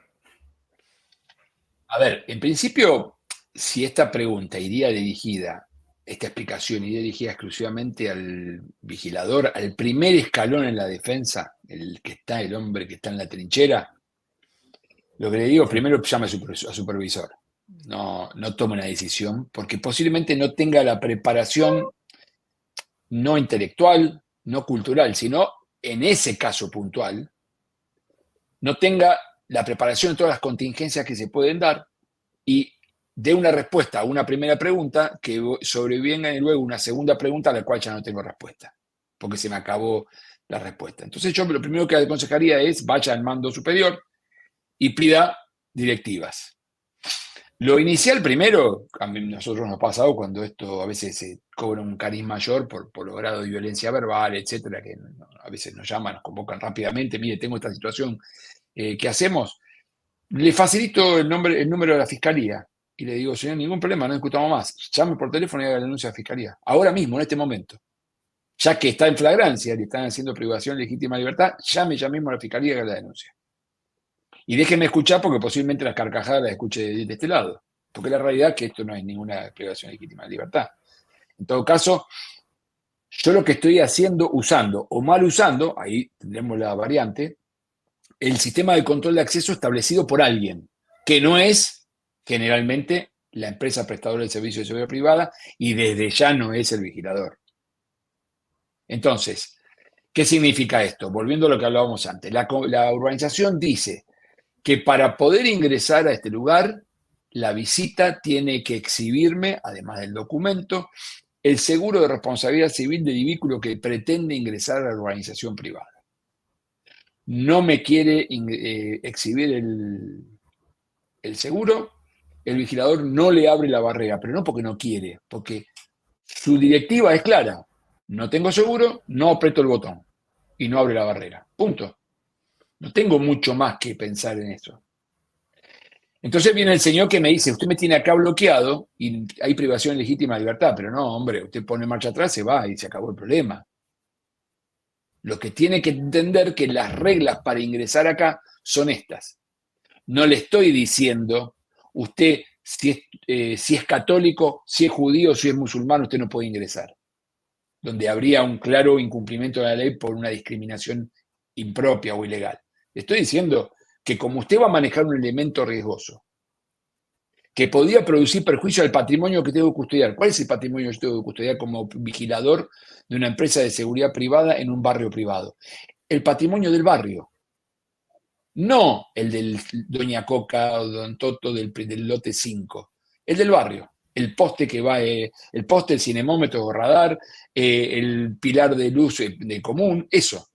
A ver, en principio, si esta pregunta iría dirigida, esta explicación iría dirigida exclusivamente al vigilador, al primer escalón en la defensa, el hombre que está en la trinchera, Lo que le digo, primero llame a su supervisor. No tome una decisión, porque posiblemente no tenga la preparación no intelectual, no cultural, sino en ese caso puntual, no tenga la preparación de todas las contingencias que se pueden dar y dé una respuesta a una primera pregunta que sobrevenga y luego una segunda pregunta a la cual ya no tengo respuesta, porque se me acabó la respuesta. Entonces yo lo primero que aconsejaría es vaya al mando superior y pida directivas. Lo inicial primero, a nosotros nos ha pasado cuando esto a veces se cobra un cariz mayor por los grados de violencia verbal, etcétera, que a veces nos llaman, nos convocan rápidamente, mire, tengo esta situación, ¿qué hacemos? Le facilito el número de la fiscalía y le digo, señor, ningún problema, no discutamos más, llame por teléfono y haga la denuncia a la fiscalía. Ahora mismo, en este momento, ya que está en flagrancia, le están haciendo privación de legítima libertad, llame ya mismo a la fiscalía y haga la denuncia. Y déjenme escuchar porque posiblemente las carcajadas las escuche de este lado. Porque la realidad es que esto no es ninguna privación legítima de libertad. En todo caso, yo lo que estoy haciendo, usando o mal usando, ahí tendremos la variante, el sistema de control de acceso establecido por alguien, que no es generalmente la empresa prestadora del servicio de seguridad privada y desde ya no es el vigilador. Entonces, ¿qué significa esto? Volviendo a lo que hablábamos antes, la urbanización dice que para poder ingresar a este lugar, la visita tiene que exhibirme, además del documento, el seguro de responsabilidad civil del vehículo que pretende ingresar a la urbanización privada. No me quiere exhibir el seguro, el vigilador no le abre la barrera, pero no porque no quiere, porque su directiva es clara. No tengo seguro, no aprieto el botón y no abre la barrera. Punto. No tengo mucho más que pensar en eso. Entonces viene el señor que me dice, usted me tiene acá bloqueado y hay privación legítima de libertad, pero no, hombre, usted pone marcha atrás, se va y se acabó el problema. Lo que tiene que entender que las reglas para ingresar acá son estas. No le estoy diciendo, usted si es católico, si es judío, si es musulmán, usted no puede ingresar. Donde habría un claro incumplimiento de la ley por una discriminación impropia o ilegal. Le estoy diciendo que como usted va a manejar un elemento riesgoso, que podría producir perjuicio al patrimonio que tengo que custodiar. ¿Cuál es el patrimonio que yo tengo que custodiar como vigilador de una empresa de seguridad privada en un barrio privado? El patrimonio del barrio. No el del Doña Coca o Don Toto del lote 5. El del barrio. El poste que va, el poste, el cinemómetro o radar, el pilar de luz de común, eso.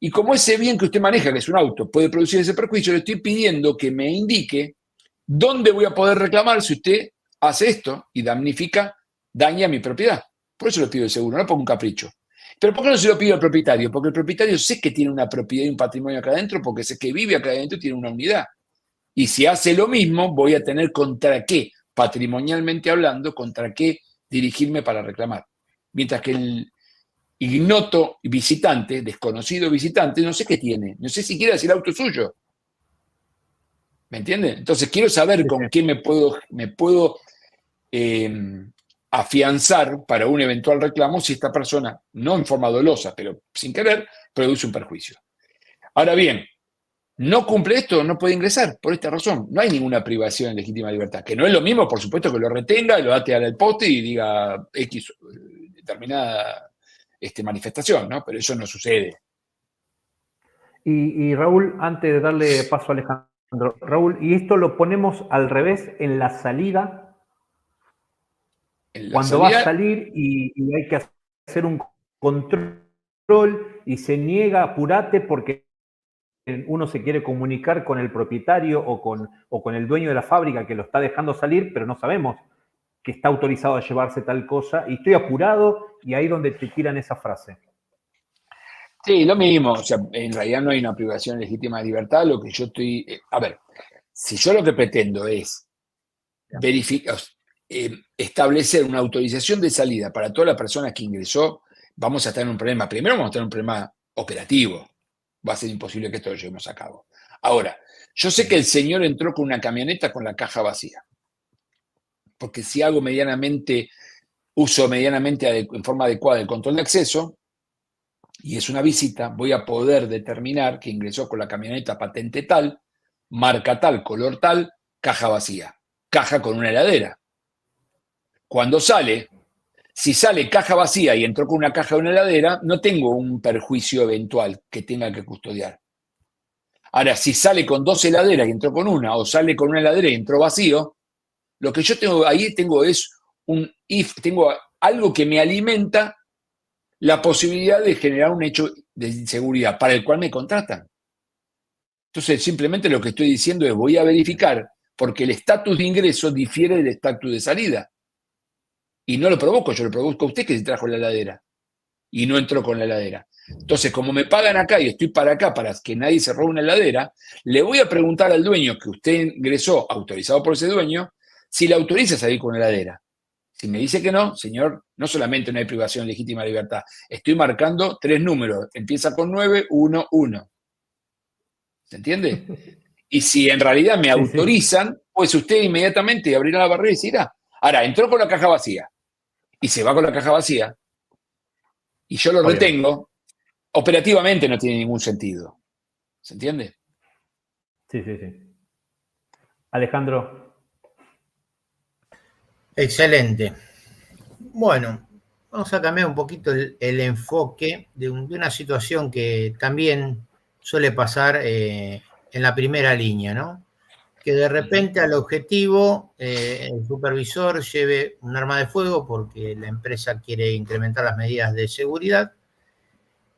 Y como ese bien que usted maneja, que es un auto, puede producir ese perjuicio, le estoy pidiendo que me indique dónde voy a poder reclamar si usted hace esto y daña mi propiedad. Por eso le pido el seguro, no por un capricho. Pero ¿por qué no se lo pido al propietario? Porque el propietario sé que tiene una propiedad y un patrimonio acá adentro, porque sé que vive acá adentro y tiene una unidad. Y si hace lo mismo, voy a tener contra qué, patrimonialmente hablando, contra qué dirigirme para reclamar. Mientras que el ignoto visitante, desconocido visitante, no sé qué tiene, no sé siquiera si el auto es suyo. ¿Me entienden? Entonces quiero saber con quién me puedo afianzar para un eventual reclamo si esta persona, no en forma dolosa, pero sin querer, produce un perjuicio. Ahora bien, no cumple esto, no puede ingresar, por esta razón. No hay ninguna privación en legítima libertad, que no es lo mismo, por supuesto, que lo retenga, lo ate al poste y diga X determinada manifestación, ¿no? Pero eso no sucede.
Y Raúl, antes de darle paso a Alejandro, Raúl, y esto lo ponemos al revés en la salida, cuando va a salir y hay que hacer un control y se niega, apurate porque uno se quiere comunicar con el propietario o con el dueño de la fábrica que lo está dejando salir, pero no sabemos que está autorizado a llevarse tal cosa y estoy apurado y ahí donde te tiran esa frase.
Sí, lo mismo. O sea, en realidad no hay una privación legítima de libertad. Lo que yo estoy... a ver, si yo lo que pretendo es verificar, establecer una autorización de salida para todas las personas que ingresó, vamos a tener un problema. Primero vamos a tener un problema operativo. Va a ser imposible que esto lo llevemos a cabo. Ahora, yo sé que el señor entró con una camioneta con la caja vacía. Porque si hago uso medianamente en forma adecuada el control de acceso, y es una visita, voy a poder determinar que ingresó con la camioneta patente tal, marca tal, color tal, caja vacía, caja con una heladera. Cuando sale, si sale caja vacía y entró con una caja de una heladera, no tengo un perjuicio eventual que tenga que custodiar. Ahora, si sale con 2 heladeras y entró con una, o sale con una heladera y entró vacío, lo que yo tengo ahí es tengo algo que me alimenta la posibilidad de generar un hecho de inseguridad para el cual me contratan. Entonces, simplemente lo que estoy diciendo es voy a verificar, porque el estatus de ingreso difiere del estatus de salida. Y no lo provoco, yo lo provoco a usted que se trajo la heladera y no entró con la heladera. Entonces, como me pagan acá y estoy para acá para que nadie se robe una heladera, le voy a preguntar al dueño que usted ingresó, autorizado por ese dueño, si le autoriza salir con la heladera. Si me dice que no, señor, no solamente no hay privación de legítima libertad, estoy marcando 3 números, empieza con 911. ¿Se entiende? Y si en realidad me autorizan, pues usted inmediatamente abrirá la barrera y se irá. Ahora, entró con la caja vacía y se va con la caja vacía y yo lo retengo, operativamente no tiene ningún sentido. ¿Se entiende?
Sí. Alejandro.
Excelente. Bueno, vamos a cambiar un poquito el enfoque de una situación que también suele pasar en la primera línea, ¿no? Que de repente al objetivo el supervisor lleve un arma de fuego porque la empresa quiere incrementar las medidas de seguridad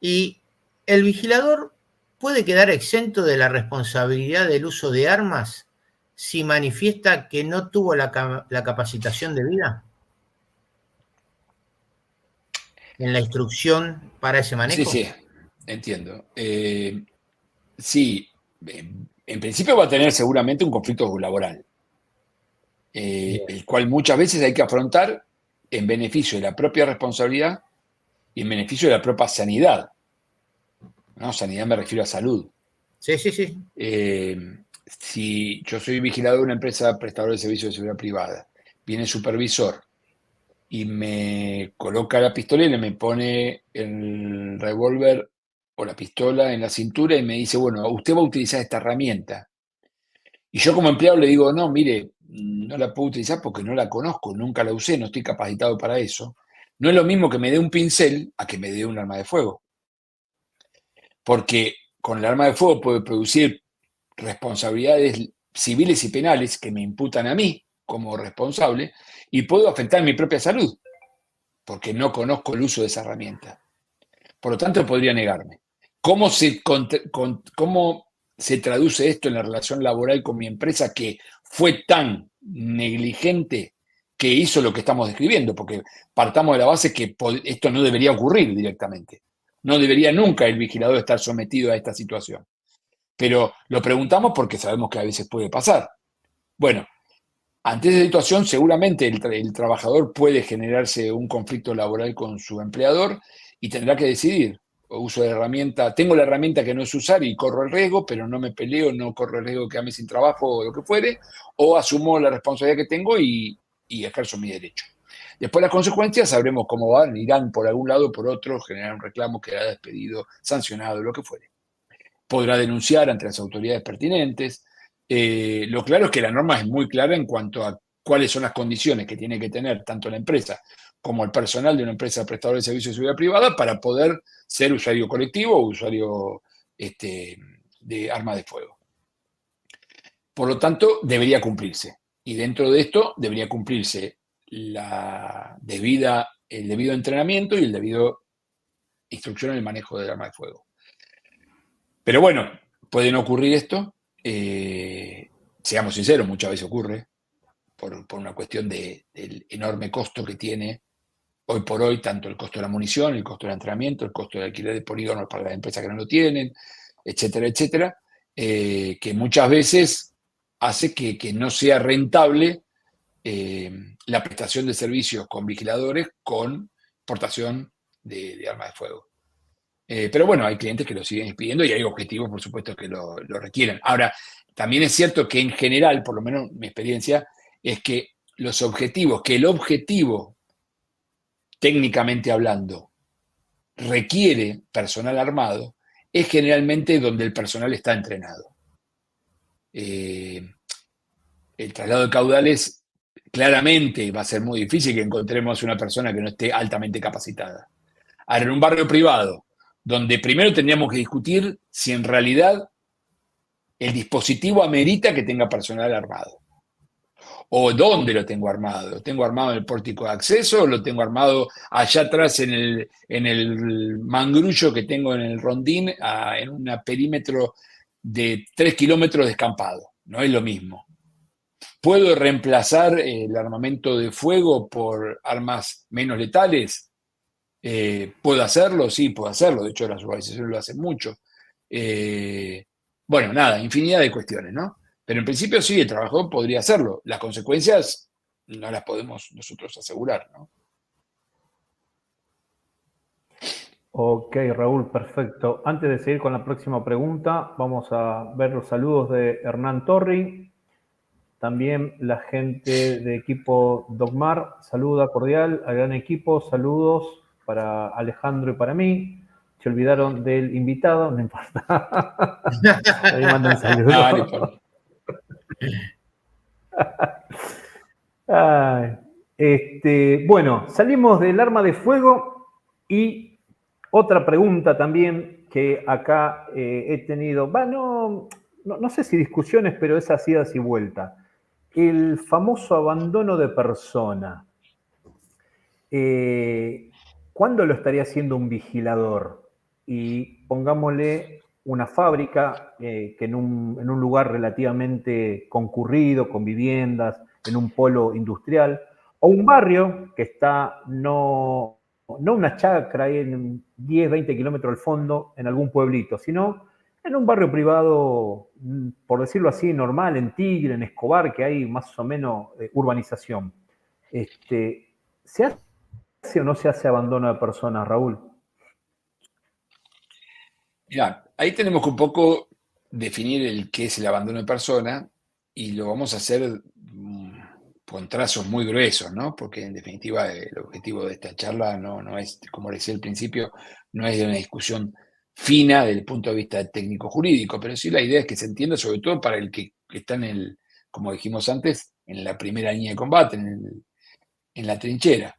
y el vigilador puede quedar exento de la responsabilidad del uso de armas si manifiesta que no tuvo la capacitación debida en la instrucción para ese manejo.
Sí, entiendo. Sí, en principio va a tener seguramente un conflicto laboral, el cual muchas veces hay que afrontar en beneficio de la propia responsabilidad y en beneficio de la propia sanidad. ¿No? Sanidad me refiero a salud.
Sí.
Si yo soy vigilado de una empresa prestadora de servicios de seguridad privada, viene el supervisor y me coloca la pistolera, me pone el revólver o la pistola en la cintura y me dice, bueno, usted va a utilizar esta herramienta. Y yo como empleado le digo, no, mire, no la puedo utilizar porque no la conozco, nunca la usé, no estoy capacitado para eso. No es lo mismo que me dé un pincel a que me dé un arma de fuego. Porque con el arma de fuego puede producir responsabilidades civiles y penales que me imputan a mí como responsable y puedo afectar mi propia salud porque no conozco el uso de esa herramienta. Por lo tanto, podría negarme. ¿Cómo se traduce esto en la relación laboral con mi empresa que fue tan negligente que hizo lo que estamos describiendo? Porque partamos de la base que esto no debería ocurrir directamente. No debería nunca el vigilador estar sometido a esta situación. Pero lo preguntamos porque sabemos que a veces puede pasar. Bueno, ante esa situación seguramente el trabajador puede generarse un conflicto laboral con su empleador y tendrá que decidir, uso de herramienta, tengo la herramienta que no es usar y corro el riesgo, pero no me peleo, no corro el riesgo de quedarme sin trabajo o lo que fuere, o asumo la responsabilidad que tengo y ejerzo mi derecho. Después las consecuencias sabremos cómo van, irán por algún lado o por otro, generar un reclamo, quedará despedido, sancionado, lo que fuere. Podrá denunciar ante las autoridades pertinentes. Lo claro es que la norma es muy clara en cuanto a cuáles son las condiciones que tiene que tener tanto la empresa como el personal de una empresa prestadora de servicios de seguridad privada para poder ser usuario colectivo o usuario de arma de fuego. Por lo tanto, debería cumplirse. Y dentro de esto debería cumplirse el debido entrenamiento y el debido instrucción en el manejo del arma de fuego. Pero bueno, puede no ocurrir esto. Seamos sinceros, muchas veces ocurre por una cuestión del enorme costo que tiene hoy por hoy, tanto el costo de la munición, el costo del entrenamiento, el costo del alquiler de polígonos para las empresas que no lo tienen, etcétera, etcétera, que muchas veces hace que no sea rentable la prestación de servicios con vigiladores con portación de armas de fuego. Pero bueno, hay clientes que lo siguen pidiendo y hay objetivos, por supuesto, que lo requieren. Ahora, también es cierto que en general, por lo menos mi experiencia, es que el objetivo, técnicamente hablando, requiere personal armado, es generalmente donde el personal está entrenado. el traslado de caudales claramente va a ser muy difícil que encontremos una persona que no esté altamente capacitada. Ahora, en un barrio privado, donde primero tendríamos que discutir si en realidad el dispositivo amerita que tenga personal armado. ¿O dónde lo tengo armado? ¿Lo tengo armado en el pórtico de acceso o lo tengo armado allá atrás en el mangrullo que tengo en el rondín, en un perímetro de 3 kilómetros de descampado? No es lo mismo. ¿Puedo reemplazar el armamento de fuego por armas menos letales? ¿Puedo hacerlo? Sí, puedo hacerlo. De hecho, las organizaciones lo hacen mucho. Bueno, nada, infinidad de cuestiones, ¿no? Pero en principio sí, el trabajador podría hacerlo. Las consecuencias no las podemos nosotros asegurar, ¿no?
Ok, Raúl, perfecto. Antes de seguir con la próxima pregunta, vamos a ver los saludos de Hernán Torri. También la gente de equipo Dogmar saluda cordial al gran equipo. Saludos para Alejandro y para mí. Se olvidaron del invitado, no importa. Ahí mandan saludos.
No importa.
Bueno, salimos del arma de fuego y otra pregunta también que acá he tenido, no sé si discusiones, pero es así, y vuelta. El famoso abandono de persona. ¿Cuándo lo estaría haciendo un vigilador? Y pongámosle una fábrica que en un lugar relativamente concurrido, con viviendas, en un polo industrial, o un barrio que está no una chacra ahí en 10, 20 kilómetros al fondo, en algún pueblito, sino en un barrio privado, por decirlo así, normal, en Tigre, en Escobar, que hay más o menos urbanización. ¿Se hace o no se hace abandono de personas, Raúl?
Mirá, ahí tenemos que un poco definir el qué es el abandono de persona y lo vamos a hacer con trazos muy gruesos, ¿no? Porque en definitiva el objetivo de esta charla no es, como decía al principio, no es de una discusión fina desde el punto de vista técnico-jurídico, pero sí la idea es que se entienda sobre todo para el que está como dijimos antes, en la primera línea de combate, en la trinchera.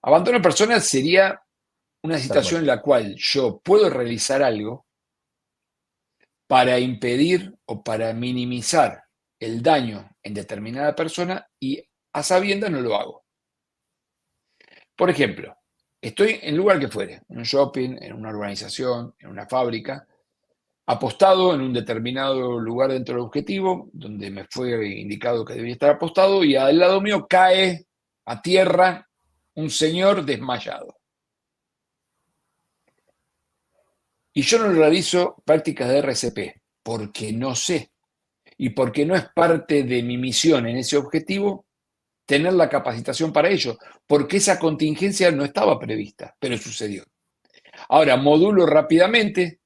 Abandono de personas sería una situación en la cual yo puedo realizar algo para impedir o para minimizar el daño en determinada persona y a sabiendas no lo hago. Por ejemplo, estoy en el lugar que fuere, en un shopping, en una urbanización, en una fábrica, apostado en un determinado lugar dentro del objetivo, donde me fue indicado que debía estar apostado, y al lado mío cae a tierra un señor desmayado. Y yo no realizo prácticas de RCP porque no sé y porque no es parte de mi misión en ese objetivo tener la capacitación para ello, porque esa contingencia no estaba prevista, pero sucedió. Ahora, modulo rápidamente,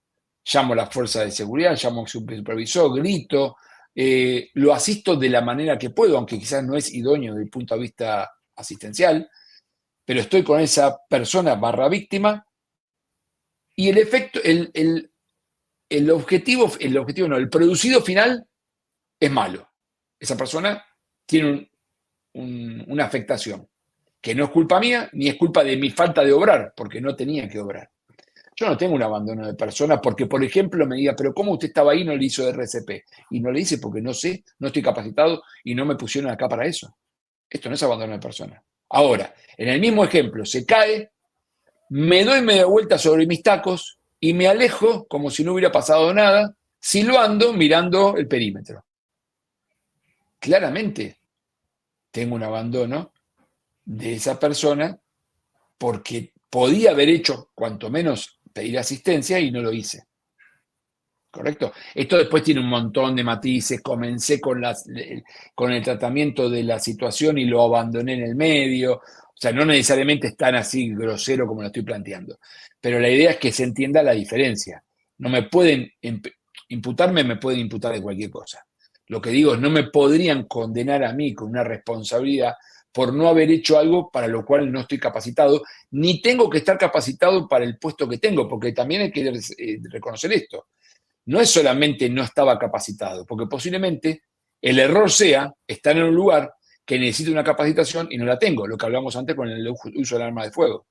llamo a la fuerza de seguridad, llamo a su supervisor, grito, lo asisto de la manera que puedo, aunque quizás no es idóneo desde el punto de vista asistencial, pero estoy con esa persona / víctima. Y el efecto, el objetivo no, el producido final es malo. Esa persona tiene una afectación, que no es culpa mía, ni es culpa de mi falta de obrar, porque no tenía que obrar. Yo no tengo un abandono de personas porque, por ejemplo, me diga, pero ¿cómo usted estaba ahí y no le hizo RCP? Y no le hice porque no sé, no estoy capacitado y no me pusieron acá para eso. Esto no es abandono de personas. Ahora, en el mismo ejemplo, se cae, me doy media vuelta sobre mis tacos y me alejo como si no hubiera pasado nada, silbando, mirando el perímetro. Claramente tengo un abandono de esa persona porque podía haber hecho, cuanto menos, pedir asistencia y no lo hice. ¿Correcto? Esto después tiene un montón de matices. Comencé con el tratamiento de la situación y lo abandoné en el medio. O sea, no necesariamente es tan así grosero como lo estoy planteando. Pero la idea es que se entienda la diferencia. No me pueden imputarme, me pueden imputar de cualquier cosa. Lo que digo es, no me podrían condenar a mí con una responsabilidad por no haber hecho algo para lo cual no estoy capacitado, ni tengo que estar capacitado para el puesto que tengo, porque también hay que reconocer esto. no es solamente no estaba capacitado, porque posiblemente el error sea estar en un lugar que necesita una capacitación y no la tengo, lo que hablamos antes con el uso del arma de fuego.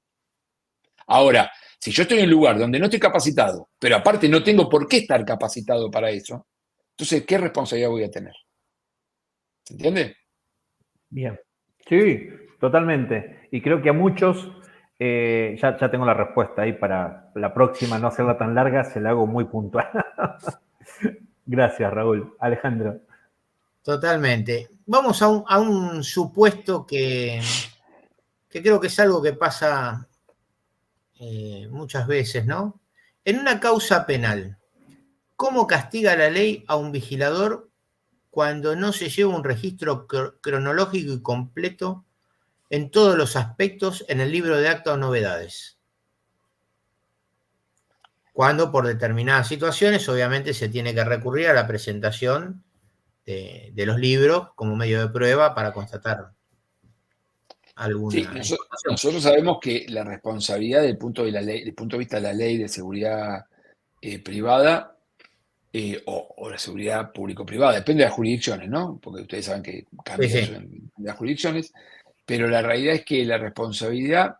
Ahora, si yo estoy en un lugar donde no estoy capacitado, pero aparte no tengo por qué estar capacitado para eso, entonces, ¿qué responsabilidad voy a tener? ¿Se entiende?
Bien. Sí, totalmente. Y creo que a muchos, ya tengo la respuesta ahí para la próxima, no hacerla tan larga, se la hago muy puntual. Gracias, Raúl. Alejandro.
Totalmente. Vamos a un supuesto que creo que es algo que pasa muchas veces, ¿no? En una causa penal, ¿cómo castiga la ley a un vigilador cuando no se lleva un registro cronológico y completo en todos los aspectos en el libro de actas o novedades? Cuando por determinadas situaciones obviamente se tiene que recurrir a la presentación de los libros como medio de prueba para constatar alguna
Sí,
información.
nosotros sabemos que la responsabilidad del punto de vista de la ley de seguridad privada o la seguridad público-privada, depende de las jurisdicciones, ¿no? Porque ustedes saben que cambia
Sí,
eso en las jurisdicciones, pero la realidad es que la responsabilidad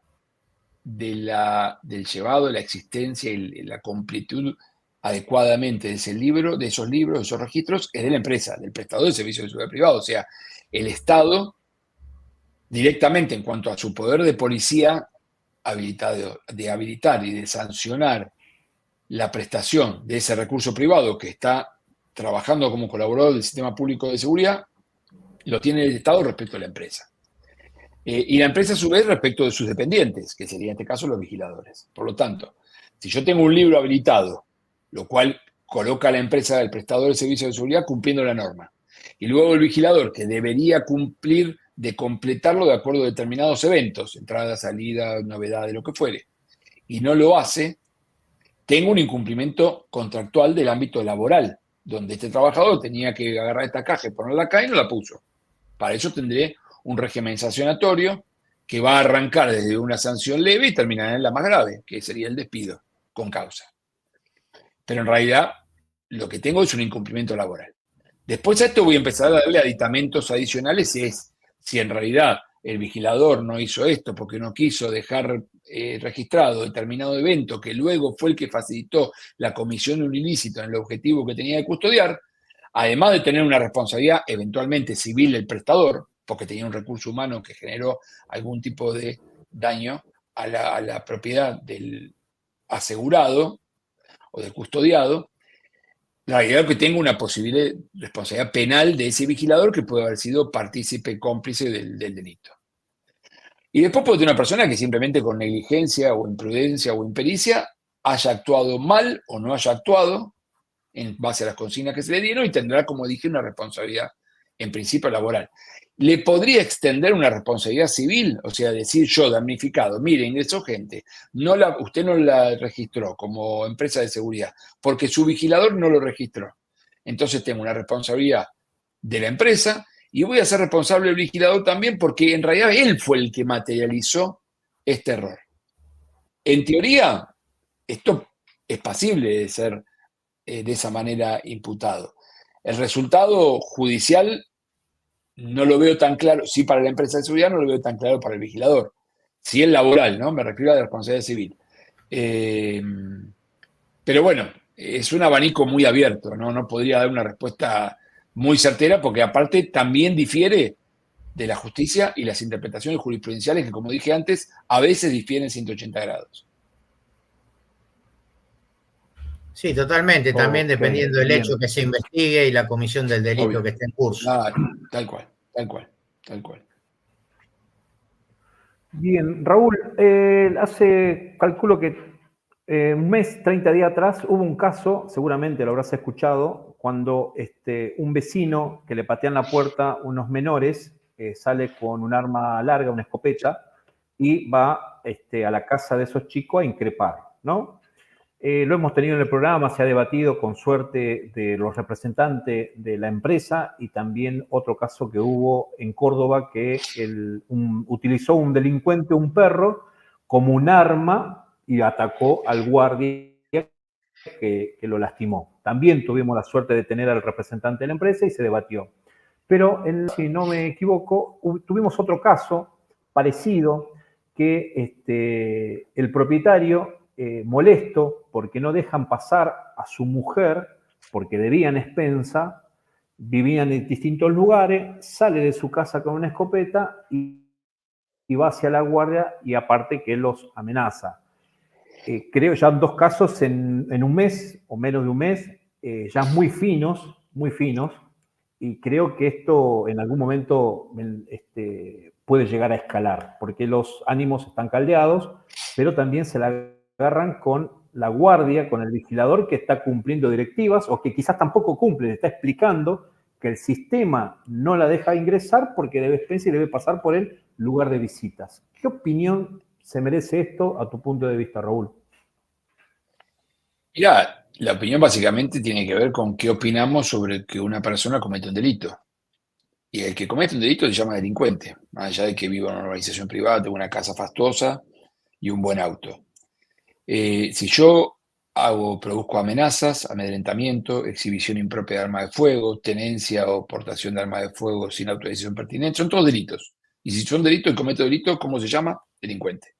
del llevado, la existencia y la completud adecuadamente de ese libro, de esos libros, de esos registros, es de la empresa, del prestador de servicios de seguridad privada. O sea, el Estado, directamente en cuanto a su poder de policía, de habilitar y de sancionar la prestación de ese recurso privado que está trabajando como colaborador del sistema público de seguridad, lo tiene el Estado respecto a la empresa. Y la empresa, a su vez, respecto de sus dependientes, que serían en este caso los vigiladores. Por lo tanto, si yo tengo un libro habilitado, lo cual coloca a la empresa del prestador de servicios de seguridad cumpliendo la norma, y luego el vigilador, que debería cumplir de completarlo de acuerdo a determinados eventos, entrada, salida, novedades, lo que fuere, y no lo hace, tengo un incumplimiento contractual del ámbito laboral, donde este trabajador tenía que agarrar esta caja y ponerla acá y no la puso. Para eso tendré un régimen sancionatorio que va a arrancar desde una sanción leve y terminará en la más grave, que sería el despido con causa. Pero en realidad lo que tengo es un incumplimiento laboral. Después a esto voy a empezar a darle aditamentos adicionales si en realidad el vigilador no hizo esto porque no quiso dejar registrado determinado evento que luego fue el que facilitó la comisión de un ilícito en el objetivo que tenía de custodiar, además de tener una responsabilidad eventualmente civil del prestador, porque tenía un recurso humano que generó algún tipo de daño a la propiedad del asegurado o del custodiado, la realidad es que tengo una posible responsabilidad penal de ese vigilador que puede haber sido partícipe, cómplice del delito. Y después puede tener una persona que simplemente con negligencia o imprudencia o impericia haya actuado mal o no haya actuado en base a las consignas que se le dieron y tendrá, como dije, una responsabilidad en principio laboral. ¿Le podría extender una responsabilidad civil? O sea, decir yo, damnificado, mire, ingresó gente, usted no la registró como empresa de seguridad porque su vigilador no lo registró. Entonces tengo una responsabilidad de la empresa y voy a ser responsable del vigilador también porque en realidad él fue el que materializó este error. En teoría, esto es pasible de ser de esa manera imputado. El resultado judicial no lo veo tan claro, sí para la empresa de seguridad, no lo veo tan claro para el vigilador. Sí el laboral, ¿no? Me refiero a la responsabilidad civil. Pero bueno, es un abanico muy abierto, ¿no? No podría dar una respuesta muy certera porque aparte también difiere de la justicia y las interpretaciones jurisprudenciales que, como dije antes, a veces difieren 180 grados.
Sí, totalmente, también
Okay,
dependiendo del
bien.
hecho que se investigue y la comisión del delito
Obvio.
que esté en curso.
Tal cual, tal cual, tal cual.
Bien, Raúl, calculo que un mes, 30 días atrás, hubo un caso, seguramente lo habrás escuchado, cuando un vecino que le patean la puerta unos menores sale con un arma larga, una escopeta, y va a la casa de esos chicos a increpar, ¿no? Lo hemos tenido en el programa, se ha debatido con suerte de los representantes de la empresa y también otro caso que hubo en Córdoba que utilizó un delincuente un perro como un arma y atacó al guardia que lo lastimó. También tuvimos la suerte de tener al representante de la empresa y se debatió. Pero, si no me equivoco, tuvimos otro caso parecido que el propietario, molesto porque no dejan pasar a su mujer, porque debían expensa, vivían en distintos lugares, sale de su casa con una escopeta y va hacia la guardia y aparte que los amenaza. Creo ya 2 casos en un mes o menos de un mes, ya muy finos, y creo que esto en algún momento puede llegar a escalar, porque los ánimos están caldeados, pero también se la agarran con la guardia, con el vigilador que está cumpliendo directivas o que quizás tampoco cumple, le está explicando que el sistema no la deja ingresar porque debe expensar y debe pasar por el lugar de visitas. ¿Qué opinión se merece esto a tu punto de vista, Raúl?
Mirá, la opinión básicamente tiene que ver con qué opinamos sobre que una persona comete un delito. Y el que comete un delito se llama delincuente, más allá de que viva en una organización privada, tenga una casa fastuosa y un buen auto. Si yo produzco amenazas, amedrentamiento, exhibición impropia de arma de fuego, tenencia o portación de arma de fuego sin autorización pertinente, son todos delitos. Y si son delitos y cometo delitos, ¿cómo se llama? Delincuente.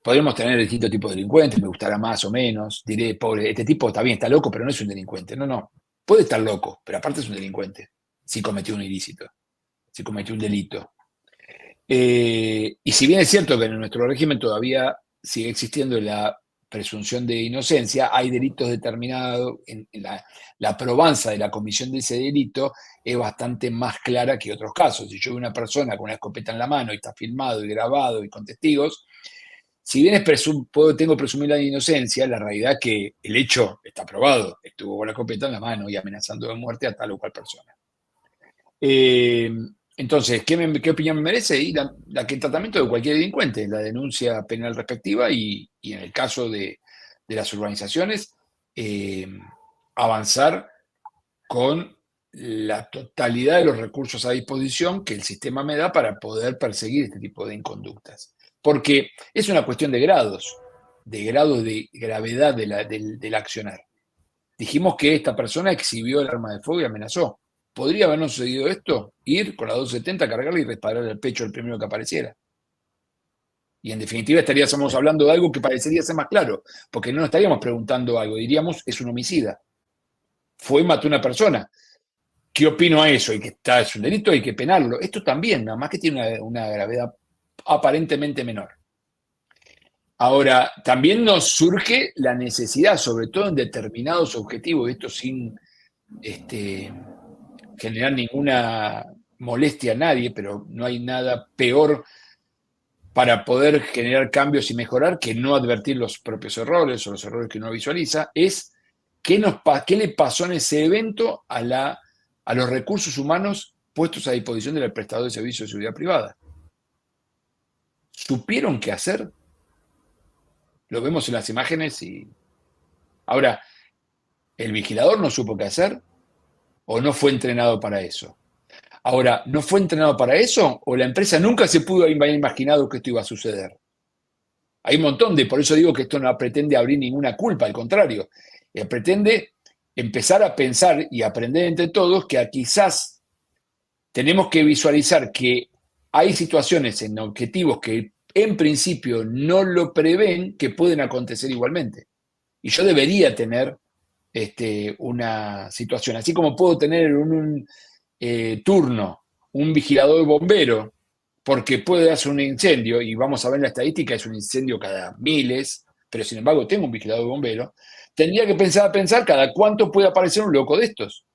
Podríamos tener distintos tipos de delincuentes, me gustará más o menos. Diré, pobre, este tipo está bien, está loco, pero no es un delincuente. No. Puede estar loco, pero aparte es un delincuente. Si cometió un ilícito, si cometió un delito. Y si bien es cierto que en nuestro régimen todavía sigue existiendo la presunción de inocencia, hay delitos determinados, en la probanza de la comisión de ese delito es bastante más clara que otros casos. Si yo veo una persona con una escopeta en la mano y está filmado y grabado y con testigos, si bien tengo que presumir la inocencia, la realidad es que el hecho está probado. Estuvo con la escopeta en la mano y amenazando de muerte a tal o cual persona. Entonces, ¿qué opinión me merece? Y la que el tratamiento de cualquier delincuente, la denuncia penal respectiva y en el caso de las urbanizaciones, avanzar con la totalidad de los recursos a disposición que el sistema me da para poder perseguir este tipo de inconductas. Porque es una cuestión de grados de gravedad del accionar. Dijimos que esta persona exhibió el arma de fuego y amenazó. ¿Podría habernos sucedido esto? Ir con la 270, cargarla y disparar el pecho al primero que apareciera. Y en definitiva estaríamos hablando de algo que parecería ser más claro, porque no nos estaríamos preguntando algo, diríamos, es un homicida. Fue y mató a una persona. ¿Qué opino a eso? Es un delito, hay que penarlo. Esto también, nada más que tiene una gravedad aparentemente menor. Ahora, también nos surge la necesidad, sobre todo en determinados objetivos, esto sin generar ninguna molestia a nadie, pero no hay nada peor para poder generar cambios y mejorar que no advertir los propios errores o los errores que uno visualiza, es qué le pasó en ese evento a los recursos humanos puestos a disposición del prestador de servicios de seguridad privada. ¿Supieron qué hacer? Lo vemos en las imágenes y... Ahora, ¿el vigilador no supo qué hacer o no fue entrenado para eso? Ahora, ¿no fue entrenado para eso o la empresa nunca se pudo haber imaginado que esto iba a suceder? Hay un montón por eso digo que esto no pretende abrir ninguna culpa, al contrario, pretende empezar a pensar y aprender entre todos que quizás tenemos que visualizar que hay situaciones en objetivos que en principio no lo prevén que pueden acontecer igualmente. Y yo debería tener una situación, así como puedo tener en un turno un vigilador bombero, porque puede darse un incendio, y vamos a ver la estadística, es un incendio cada miles, pero sin embargo tengo un vigilador bombero, tendría que pensar cada cuánto puede aparecer un loco de estos.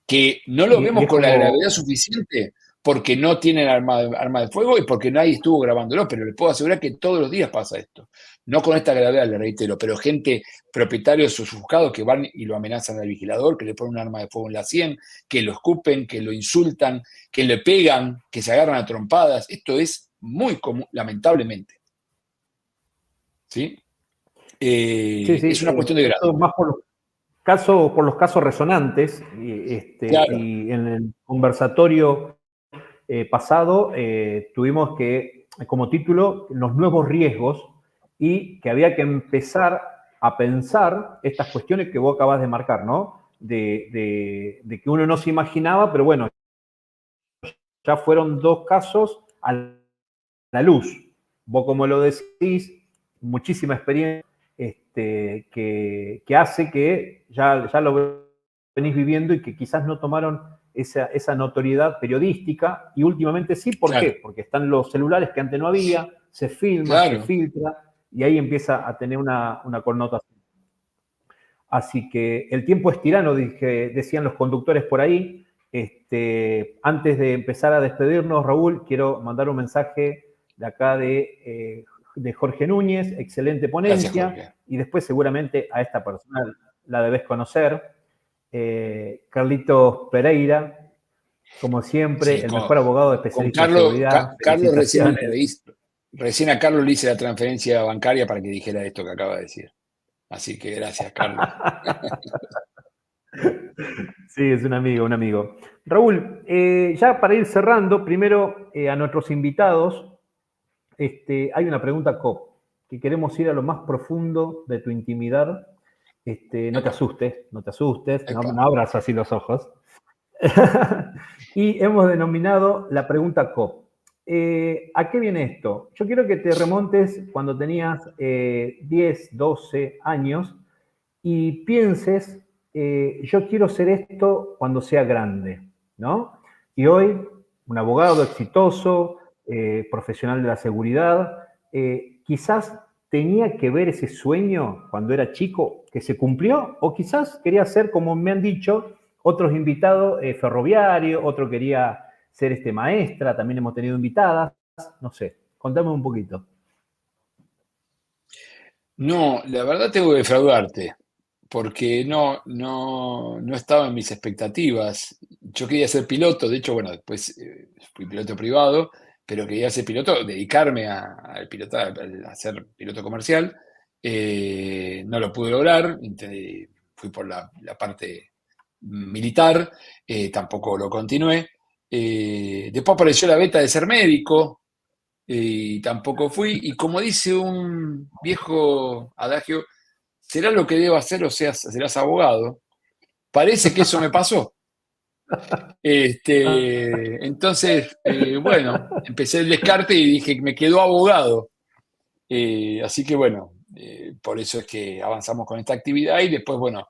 Que no lo vemos con la gravedad suficiente porque no tienen arma de fuego y porque nadie estuvo grabándolo, pero les puedo asegurar que todos los días pasa esto. No con esta gravedad, le reitero, pero gente, propietarios o buscados que van y lo amenazan al vigilador, que le ponen un arma de fuego en la sien, que lo escupen, que lo insultan, que le pegan, que se agarran a trompadas. Esto es muy común, lamentablemente. ¿Sí?
Sí,
es una cuestión de grado.
Más por los casos resonantes,
Claro.
y en el conversatorio pasado tuvimos que, como título, los nuevos riesgos y que había que empezar a pensar estas cuestiones que vos acabas de marcar, ¿no? De que uno no se imaginaba, pero bueno, ya fueron 2 casos a la luz. Vos, como lo decís, muchísima experiencia que hace que ya lo venís viviendo y que quizás no tomaron esa notoriedad periodística, y últimamente sí. ¿Por qué? Porque están los celulares que antes no había, se filma, se filtra, y ahí empieza a tener una connotación. Así que el tiempo es tirano, decían los conductores por ahí. Antes de empezar a despedirnos, Raúl, quiero mandar un mensaje de acá de Jorge Núñez, excelente ponencia.
Gracias,
y después seguramente a esta persona la debes conocer, Carlitos Pereira, como siempre, sí, el mejor abogado especialista en seguridad.
Carlos recién a Carlos le hice la transferencia bancaria para que dijera esto que acaba de decir. Así que gracias, Carlos.
Sí, es un amigo. Raúl, ya para ir cerrando, primero a nuestros invitados, hay una pregunta COP, que queremos ir a lo más profundo de tu intimidad. No te asustes, no abras así los ojos. Y hemos denominado la pregunta COP. ¿A qué viene esto? Yo quiero que te remontes cuando tenías 10, 12 años y pienses, yo quiero ser esto cuando sea grande, ¿no? Y hoy, un abogado exitoso, profesional de la seguridad, quizás tenía que ver ese sueño cuando era chico que se cumplió, o quizás quería ser, como me han dicho otros invitados, ferroviario, otro quería ser maestra, también hemos tenido invitadas, no sé, contame un poquito.
No, la verdad tengo que defraudarte, porque no estaba en mis expectativas. Yo quería ser piloto, de hecho, bueno, después fui piloto privado, pero quería ser piloto, dedicarme a ser piloto comercial. No lo pude lograr, fui por la parte militar, tampoco lo continué. Después apareció la beta de ser médico, y tampoco fui. Y como dice un viejo adagio, será lo que debo hacer o serás abogado. Parece que eso me pasó. Entonces, bueno, empecé el descarte y dije que me quedó abogado. Así que bueno, por eso es que avanzamos con esta actividad y después, bueno,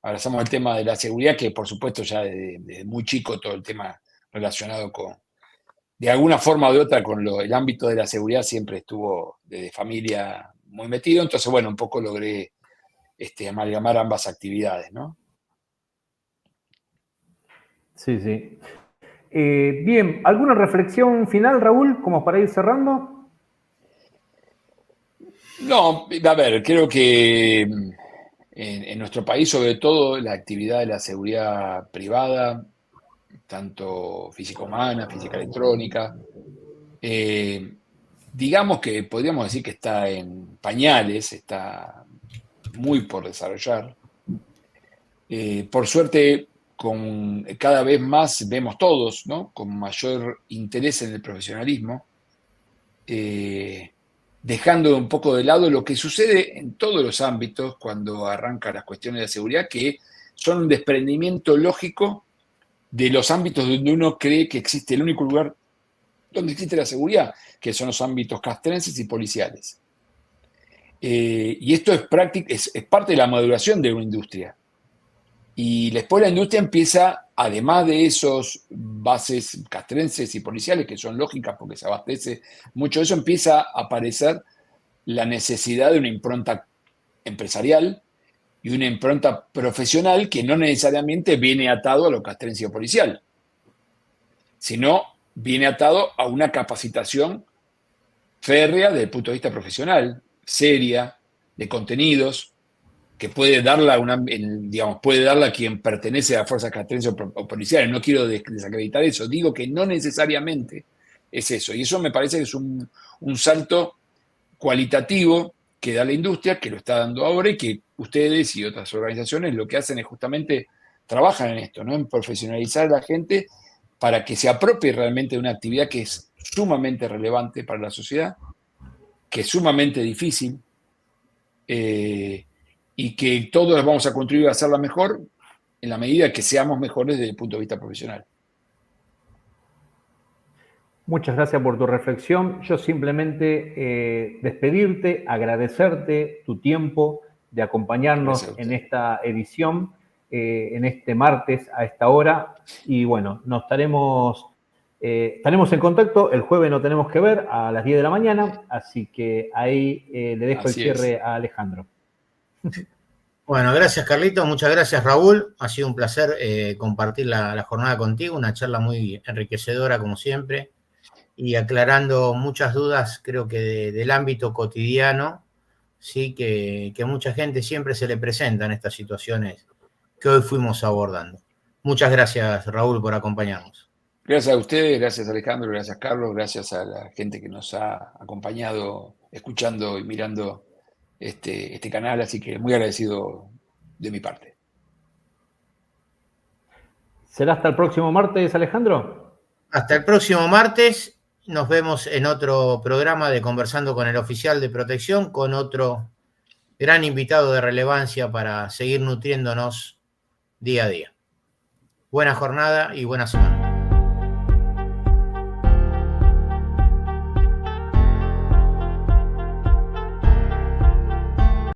abrazamos el tema de la seguridad, que por supuesto ya desde muy chico todo el tema relacionado con, de alguna forma o de otra, con el ámbito de la seguridad siempre estuvo desde familia muy metido. Entonces, bueno, un poco logré amalgamar ambas actividades, ¿no?
Sí, sí. Bien, ¿alguna reflexión final, Raúl, como para ir cerrando?
No, a ver, creo que en nuestro país, sobre todo, la actividad de la seguridad privada, tanto físico-humana, física electrónica, digamos que podríamos decir que está en pañales, está muy por desarrollar. Por suerte, cada vez más vemos todos, ¿no?, con mayor interés en el profesionalismo, dejando un poco de lado lo que sucede en todos los ámbitos cuando arrancan las cuestiones de seguridad, que son un desprendimiento lógico de los ámbitos donde uno cree que existe el único lugar donde existe la seguridad, que son los ámbitos castrenses y policiales. Y esto es parte de la maduración de una industria. Y después la industria empieza, además de esos bases castrenses y policiales, que son lógicas porque se abastece mucho de eso, empieza a aparecer la necesidad de una impronta empresarial y una impronta profesional que no necesariamente viene atado a lo castrense o policial, sino viene atado a una capacitación férrea desde el punto de vista profesional, seria, de contenidos, que puede darla a quien pertenece a fuerzas castrenses o policiales. No quiero desacreditar eso, digo que no necesariamente es eso. Y eso me parece que es un salto cualitativo que da la industria, que lo está dando ahora, y que ustedes y otras organizaciones lo que hacen es justamente trabajan en esto, ¿no?, en profesionalizar a la gente para que se apropie realmente de una actividad que es sumamente relevante para la sociedad que es sumamente difícil y que todos vamos a contribuir a hacerla mejor en la medida que seamos mejores desde el punto de vista profesional.
Muchas gracias por tu reflexión. Yo simplemente despedirte, agradecerte tu tiempo de acompañarnos en esta edición, en este martes a esta hora. Y bueno, nos estaremos en contacto. El jueves no tenemos que ver a las 10 de la mañana, así que ahí le dejo el cierre a Alejandro.
Bueno, gracias Carlito, muchas gracias Raúl. Ha sido un placer compartir la jornada contigo, una charla muy enriquecedora como siempre, y aclarando muchas dudas, creo que del ámbito cotidiano, sí, que mucha gente siempre se le presentan estas situaciones que hoy fuimos abordando. Muchas gracias Raúl por acompañarnos.
Gracias a ustedes, gracias Alejandro, gracias Carlos, gracias a la gente que nos ha acompañado, escuchando y mirando este canal, así que muy agradecido de mi parte.
¿Será hasta el próximo martes, Alejandro?
Hasta el próximo martes. Nos vemos en otro programa de Conversando con el Oficial de Protección, con otro gran invitado de relevancia para seguir nutriéndonos día a día. Buena jornada y buena semana.